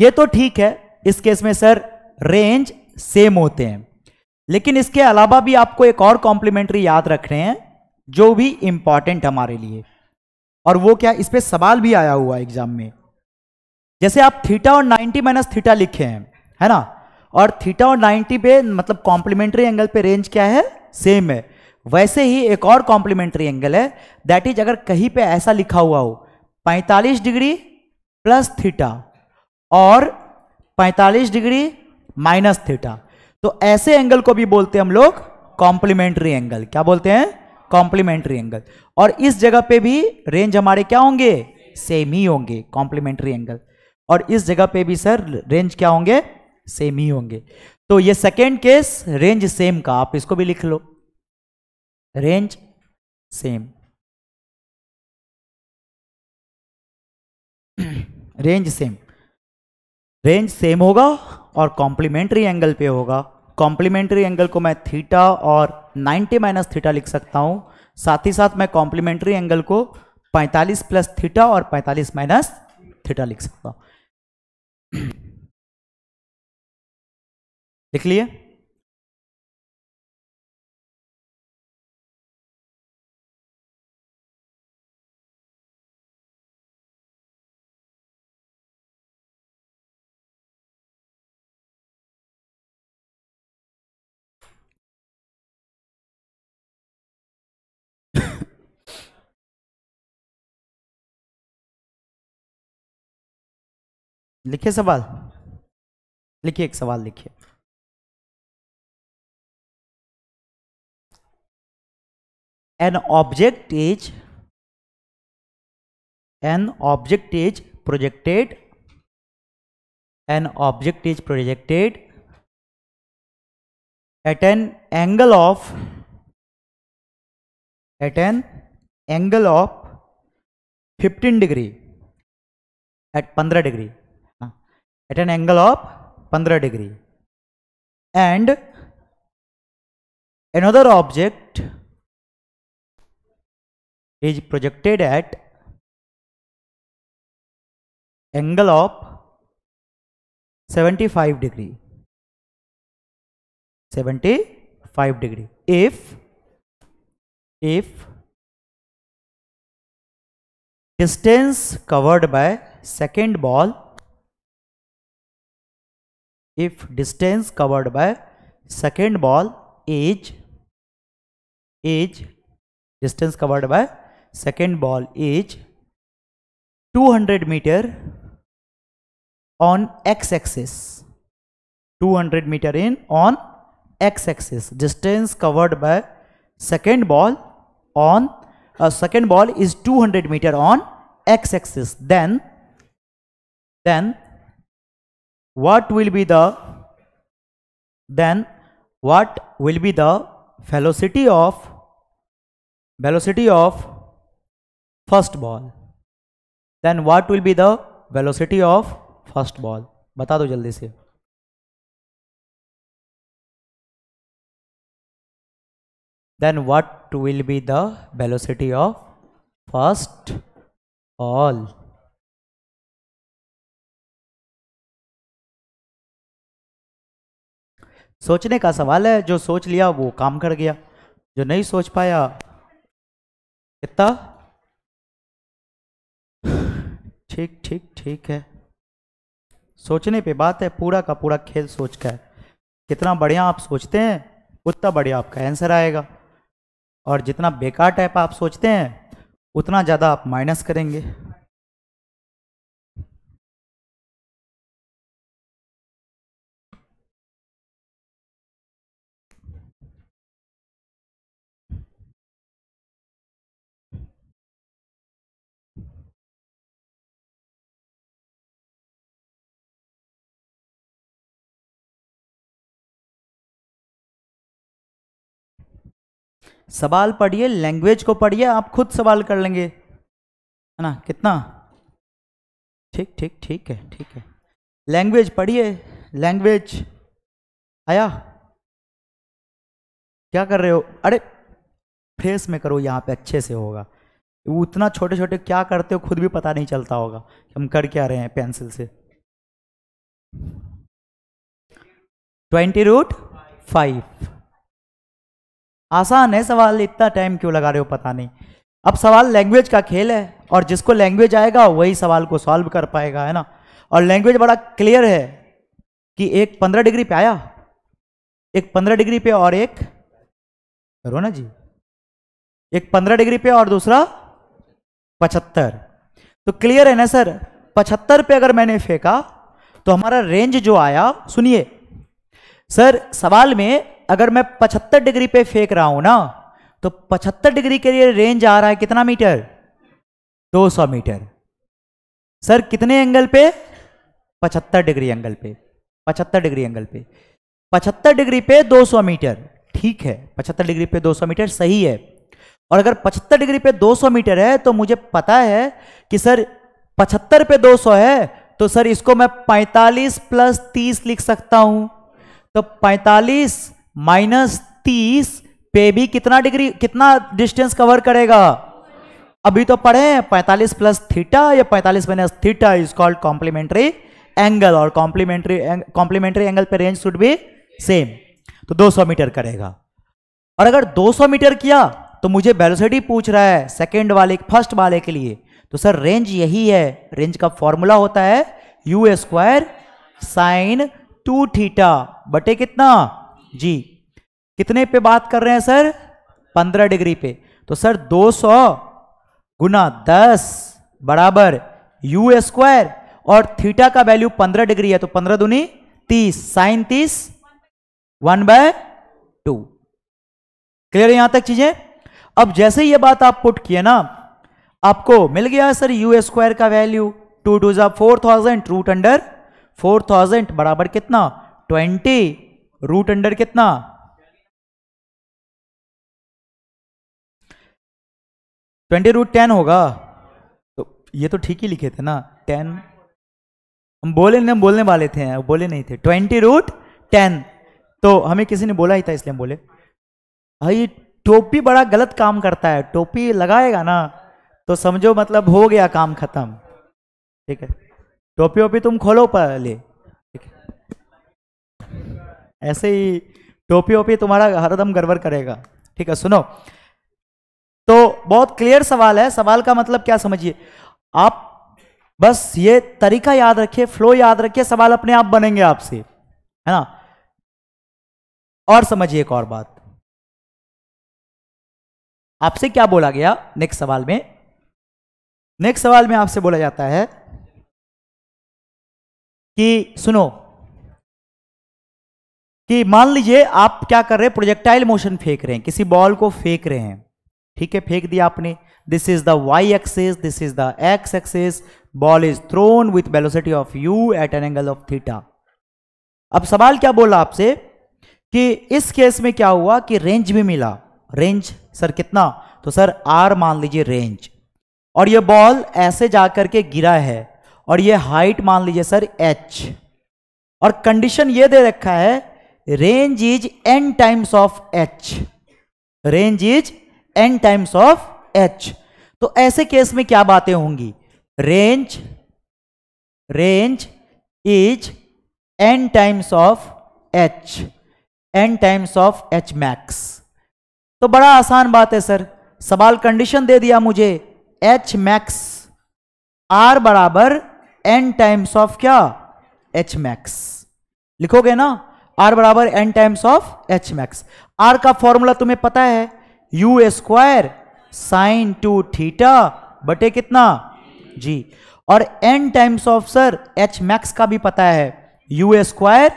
ये तो ठीक है, इस केस में सर रेंज सेम होते हैं, लेकिन इसके अलावा भी आपको एक और कॉम्प्लीमेंट्री याद रखने हैं जो भी इंपॉर्टेंट हमारे लिए, और वो क्या, इस पे सवाल भी आया हुआ एग्जाम में। जैसे आप थीटा और 90 माइनस थीटा लिखे हैं, है ना, और थीटा और 90 पे मतलब कॉम्प्लीमेंट्री एंगल पे रेंज क्या है सेम है, वैसे ही एक और कॉम्प्लीमेंट्री एंगल है, दैट इज अगर कहीं पे ऐसा लिखा हुआ हो 45 डिग्री प्लस थीटा और 45 डिग्री माइनस थीटा, तो ऐसे एंगल को भी बोलते हैं हम लोग कॉम्प्लीमेंट्री एंगल। क्या बोलते हैं कॉम्प्लीमेंट्री एंगल। और इस जगह पे भी रेंज हमारे क्या होंगे सेम ही होंगे कॉम्प्लीमेंट्री एंगल, और इस जगह पे भी सर रेंज क्या होंगे सेम ही होंगे। तो ये सेकेंड केस रेंज सेम का, आप इसको भी लिख लो, range same, range same, range same होगा और कॉम्प्लीमेंट्री एंगल पे होगा। कॉम्प्लीमेंट्री एंगल को मैं थीटा और 90 माइनस थीटा लिख सकता हूं, साथ ही साथ मैं कॉम्प्लीमेंट्री एंगल को 45 प्लस थीटा और 45 माइनस थीटा लिख सकता हूं। लिख लिए? लिखिए सवाल, लिखिए, एक सवाल लिखिए। An object is projected, an object is projected at an angle of 15 degree, at 15 degree, at an angle of 15 degree, and another object is projected at angle of 75 degree, 75 degree. If distance covered by second ball, if distance covered by second ball is distance covered by second ball is 200 meter on x-axis, 200 meter in on x-axis, distance covered by second ball on second ball is 200 meter on x-axis, then what will be the velocity of first ball? Then what will be the velocity of first ball? बता दो जल्दी से। Then what will be the velocity of first ball? सोचने का सवाल है, जो सोच लिया वो काम कर गया, जो नहीं सोच पाया कितना ठीक ठीक ठीक है, सोचने पे बात है, पूरा का पूरा खेल सोच का है। कितना बढ़िया आप सोचते हैं उतना बढ़िया आपका आंसर आएगा, और जितना बेकार टाइप आप सोचते हैं उतना ज़्यादा आप माइनस करेंगे। सवाल पढ़िए, लैंग्वेज को पढ़िए, आप खुद सवाल कर लेंगे, है ना? कितना ठीक ठीक ठीक है, ठीक है। लैंग्वेज पढ़िए, लैंग्वेज आया? क्या कर रहे हो? अरे फेस में करो, यहाँ पे अच्छे से होगा। उतना छोटे छोटे क्या करते हो खुद भी पता नहीं चलता होगा कि हम कर क्या रहे हैं पेंसिल से। 20√5 आसान है सवाल, इतना टाइम क्यों लगा रहे हो पता नहीं। अब सवाल लैंग्वेज का खेल है, और जिसको लैंग्वेज आएगा वही सवाल को सॉल्व कर पाएगा, है ना? और लैंग्वेज बड़ा क्लियर है कि एक 15 डिग्री पे आया, एक 15 डिग्री पे, और एक करो ना जी, एक 15 डिग्री पे और दूसरा 75। तो क्लियर है ना सर? 75 पे अगर मैंने फेंका तो हमारा रेंज जो आया, सुनिए सर, सवाल में अगर मैं 75 डिग्री पे फेंक रहा हूं ना, तो 75 डिग्री के लिए रेंज आ रहा है कितना मीटर? 200 मीटर। सर कितने एंगल पे? 75 डिग्री एंगल पे, 75 डिग्री एंगल पे, 75 डिग्री पे 200 मीटर, ठीक है, 75 डिग्री पे 200 मीटर सही है। और अगर 75 डिग्री पे 200 मीटर है तो मुझे पता है कि सर 75 पे 200 है, तो सर इसको मैं 45 प्लस 30 लिख सकता हूं। तो 45 माइनस 30 पे भी कितना डिग्री, कितना डिस्टेंस कवर करेगा? अभी तो पढ़े हैं 45 प्लस थीटा या 45 minus theta is called complementary angle, और कॉम्प्लीमेंट्री एंगल पे रेंज शुड बी सेम। तो 200 मीटर करेगा। और अगर 200 मीटर किया तो मुझे वेलोसिटी पूछ रहा है सेकंड वाले, फर्स्ट वाले के लिए, तो सर रेंज यही है। रेंज का फॉर्मूला होता है यू स्क्वायर साइन 2 थीटा बटे कितना जी। कितने पे बात कर रहे हैं सर? 15 डिग्री पे। तो सर 200 गुना 10 बराबर यू स्क्वायर, और थीटा का वैल्यू 15 डिग्री है तो 15 दूनी 30, साइन 30 1/2। क्लियर है यहां तक चीजें? अब जैसे ये बात आप पुट किए ना, आपको मिल गया सर यू स्क्वायर का वैल्यू 2 2 जा 4000 रूट अंडर 4000 बराबर कितना 20 रूट अंडर कितना 20 रूट 10 होगा। तो ये तो ठीक ही लिखे थे ना 10, हम बोलने वाले थे, बोले नहीं थे 20 रूट 10। तो हमें किसी ने बोला ही था इसलिए हम बोले। भाई टोपी बड़ा गलत काम करता है, टोपी लगाएगा ना तो समझो मतलब हो गया काम खत्म। ठीक है, टोपी वोपी तुम खोलो पहले, ठीक है, ऐसे ही टोपी वोपी तुम्हारा हरदम गड़बड़ करेगा। ठीक है, सुनो, तो बहुत क्लियर सवाल है। सवाल का मतलब क्या समझिए आप, बस ये तरीका याद रखिए, फ्लो याद रखिए, सवाल अपने आप बनेंगे आपसे, है ना। और समझिए एक और बात, आपसे क्या बोला गया नेक्स्ट सवाल में? नेक्स्ट सवाल में आपसे बोला जाता है कि सुनो, कि मान लीजिए आप क्या कर रहे हैं, प्रोजेक्टाइल मोशन फेंक रहे हैं, किसी बॉल को फेंक रहे हैं। ठीक है, फेंक दिया आपने, this is the y axis, this is the x axis, ball is thrown with velocity of u at an angle of theta. अब सवाल क्या बोला आपसे कि इस केस में क्या हुआ कि रेंज भी मिला। रेंज सर कितना? तो सर आर मान लीजिए रेंज, और ये बॉल ऐसे जाकर के गिरा है, और ये हाइट मान लीजिए सर एच, और कंडीशन ये दे रखा है range is n times of H, range is n times of H. तो ऐसे केस में क्या बातें होंगी? Range is n times of H, n times of H max. तो बड़ा आसान बात है सर, सवाल कंडीशन दे दिया मुझे एच मैक्स आर बराबर n टाइम्स ऑफ क्या एच मैक्स, लिखोगे ना r बराबर n times of H max. r का फॉर्मूला तुम्हें पता है यू स्क्वायर साइन 2 थीटा बटे कितना जी, और n times of sir H max का भी पता है you square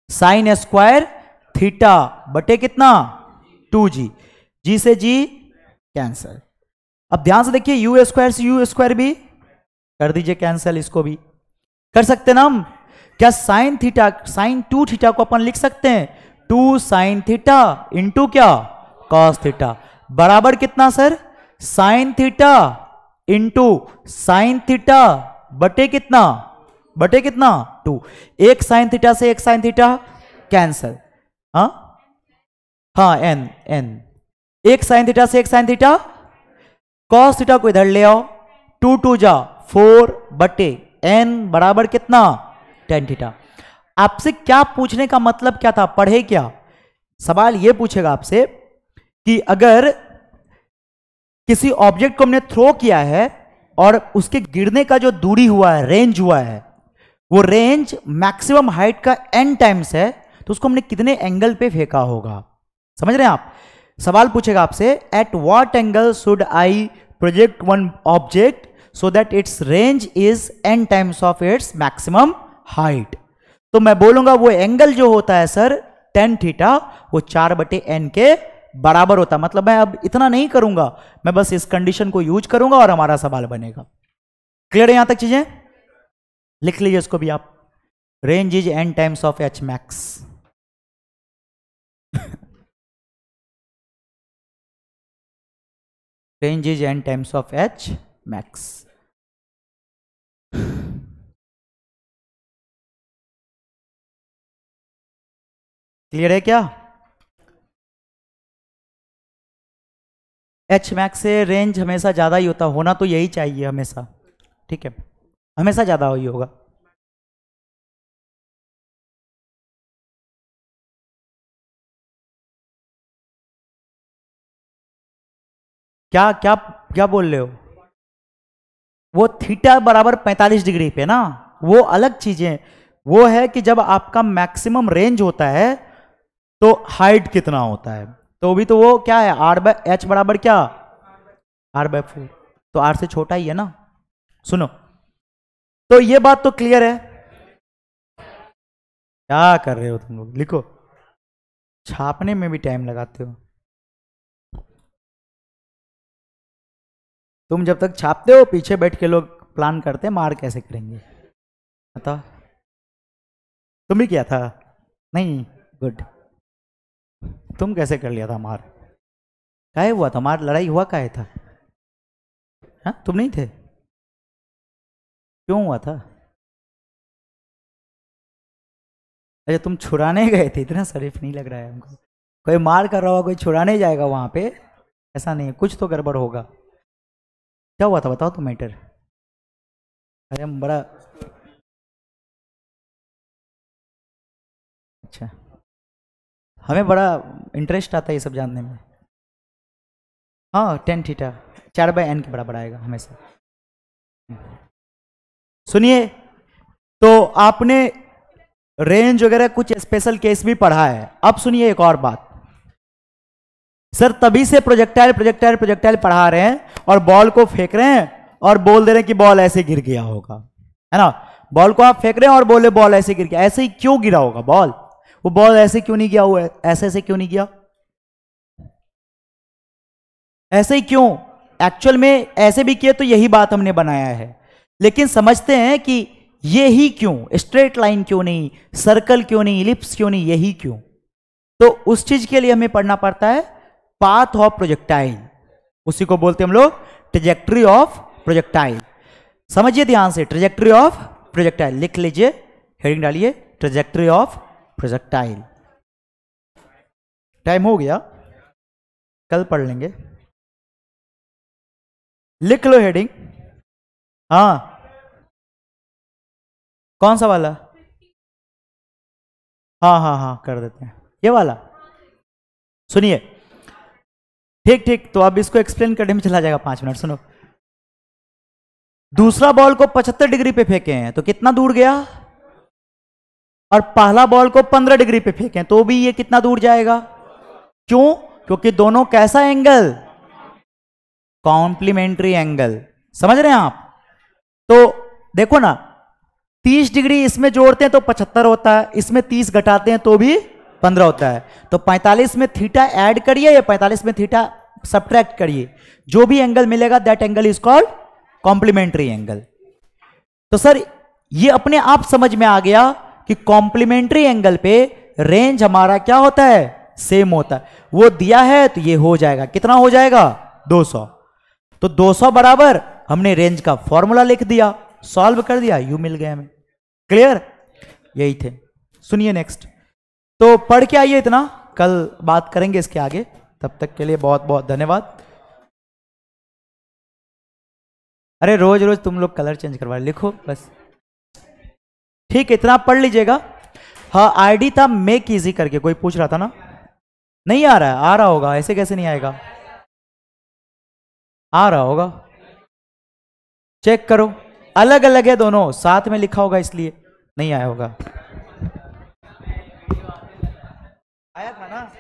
sine square theta बटे कितना 2g, जी से जी कैंसल। अब ध्यान से देखिए यू स्क्वायर से यू स्क्वायर भी कर दीजिए कैंसल, इसको भी कर सकते ना हम। क्या साइन थीटा, साइन 2 थीटा को अपन लिख सकते हैं 2 साइन थीटा इंटू क्या कॉस थीटा बराबर कितना sir sine theta into sine theta बटे कितना 2। एक साइन थीटा से एक साइन थीटा कैंसल, हाँ n एक साइन थीटा से एक साइन थीटा, कॉस थीटा को इधर ले आओ, 2 2 जा 4 बटे n बराबर कितना tan थीटा। आपसे क्या पूछने का मतलब क्या था, पढ़े क्या? सवाल ये पूछेगा आपसे कि अगर किसी ऑब्जेक्ट को हमने थ्रो किया है और उसके गिरने का जो दूरी हुआ है, रेंज हुआ है, वो रेंज मैक्सिमम हाइट का n टाइम्स है, तो उसको हमने कितने एंगल पे फेंका होगा। समझ रहे हैं आप? सवाल पूछेगा आपसे at what angle should I project one object so that it's range is n times of its maximum height. तो मैं बोलूंगा वो एंगल जो होता है सर tan थीटा, वो 4 बटे n के बराबर होता है। मतलब मैं अब इतना नहीं करूंगा, मैं बस इस कंडीशन को यूज करूंगा और हमारा सवाल बनेगा। क्लियर है यहां तक चीजें? लिख लीजिए इसको भी आप, range is n times of h max. Range is n times of h max. Clear है क्या? h मैक्स से रेंज हमेशा ज्यादा ही होना तो यही चाहिए हमेशा, ठीक है, हमेशा ज्यादा ही होगा। क्या क्या क्या बोल रहे हो? वो थीटा बराबर 45 डिग्री पे ना, वो अलग चीजें। वो है कि जब आपका मैक्सिमम रेंज होता है तो हाइट कितना होता है, तो भी तो वो क्या है, r/h बराबर क्या, r/4, तो r से छोटा ही है ना। सुनो, तो ये बात तो क्लियर है। क्या कर रहे हो तुम लोग, लिखो, छापने में भी टाइम लगाते हो तुम। जब तक छापते हो पीछे बैठ के लोग प्लान करते हैं मार कैसे करेंगे, बताओ। तुम भी किया था? नहीं, गुड। तुम कैसे कर लिया था मार? काहे हुआ था मार, लड़ाई हुआ काहे था? हाँ, तुम नहीं थे? क्यों हुआ था? अच्छा, तुम छुड़ाने गए थे? इतना शरीफ नहीं लग रहा है हमको। कोई मार कर रहा होगा, कोई छुड़ाने जाएगा वहां पे, ऐसा नहीं है, कुछ तो गड़बड़ होगा। क्या हुआ था बताओ तो मैटर। अरे हम बड़ा, अच्छा, हमें बड़ा इंटरेस्ट आता है ये सब जानने में। हाँ, टेन थीटा 4/n के बराबर आएगा हमेशा। सुनिए, तो आपने रेंज वगैरह कुछ स्पेशल केस भी पढ़ा है। अब सुनिए एक और बात, सर तभी से प्रोजेक्टाइल प्रोजेक्टाइल प्रोजेक्टाइल पढ़ा रहे हैं और बॉल को फेंक रहे हैं और बोल दे रहे हैं कि बॉल ऐसे गिर गया होगा, है ना। बॉल को आप फेंक रहे हैं और बोले बॉल ऐसे गिर गया, ऐसे ही क्यों गिरा होगा बॉल? वो बॉल ऐसे क्यों नहीं गया हुआ है, ऐसे ऐसे क्यों नहीं गया, ऐसे ही क्यों? एक्चुअल में ऐसे भी किए तो यही बात हमने बनाया है, लेकिन समझते हैं कि ये ही क्यों, स्ट्रेट लाइन क्यों नहीं, सर्कल क्यों नहीं, इलिप्स क्यों नहीं, यही क्यों। तो उस चीज के लिए हमें पढ़ना पड़ता है पाथ ऑफ प्रोजेक्टाइल, उसी को बोलते हैं हम लोग ट्रेजेक्ट्री ऑफ प्रोजेक्टाइल। समझिए ध्यान से, ट्रेजेक्ट्री ऑफ प्रोजेक्टाइल लिख लीजिए, हेडिंग डालिए, ट्रेजेक्ट्री ऑफ प्रोजेक्टाइल। टाइम हो गया, कल पढ़ लेंगे, लिख लो हेडिंग। हाँ, कौन सा वाला? हाँ हाँ हाँ, कर देते हैं ये वाला। सुनिए, ठीक ठीक, तो अब इसको एक्सप्लेन करने में चला जाएगा 5 मिनट। सुनो, दूसरा बॉल को 75 डिग्री पे फेंके हैं तो कितना दूर गया, और पहला बॉल को 15 डिग्री पे फेंके तो भी ये कितना दूर जाएगा। क्यों? क्योंकि दोनों कैसा एंगल, कॉम्प्लीमेंट्री एंगल। समझ रहे हैं आप? तो देखो ना, 30 डिग्री इसमें जोड़ते हैं तो 75 होता है, इसमें 30 घटाते हैं तो भी 15 होता है। तो 45 में थीटा ऐड करिए या 45 में थीटा सब्ट्रैक्ट करिए, जो भी एंगल मिलेगा that angle is called complementary angle. तो सर ये अपने आप समझ में आ गया कि कॉम्प्लीमेंट्री एंगल पे रेंज हमारा क्या होता है, सेम होता है। वो दिया है तो ये हो जाएगा, कितना हो जाएगा, 200। तो 200 बराबर हमने रेंज का फॉर्मूला लिख दिया, सॉल्व कर दिया, यू मिल गया हमें। क्लियर? यही थे। सुनिए नेक्स्ट, तो पढ़ के आइए इतना, कल बात करेंगे इसके आगे। तब तक के लिए बहुत बहुत धन्यवाद। अरे रोज रोज तुम लोग कलर चेंज करवा लिखो बस, ठीक, इतना पढ़ लीजिएगा। हाँ, आईडी था मेक इजी करके, कोई पूछ रहा था ना, नहीं आ रहा है? आ रहा होगा, ऐसे कैसे नहीं आएगा, आ रहा होगा, चेक करो। अलग अलग है दोनों, साथ में लिखा होगा इसलिए नहीं आया होगा। आया था ना?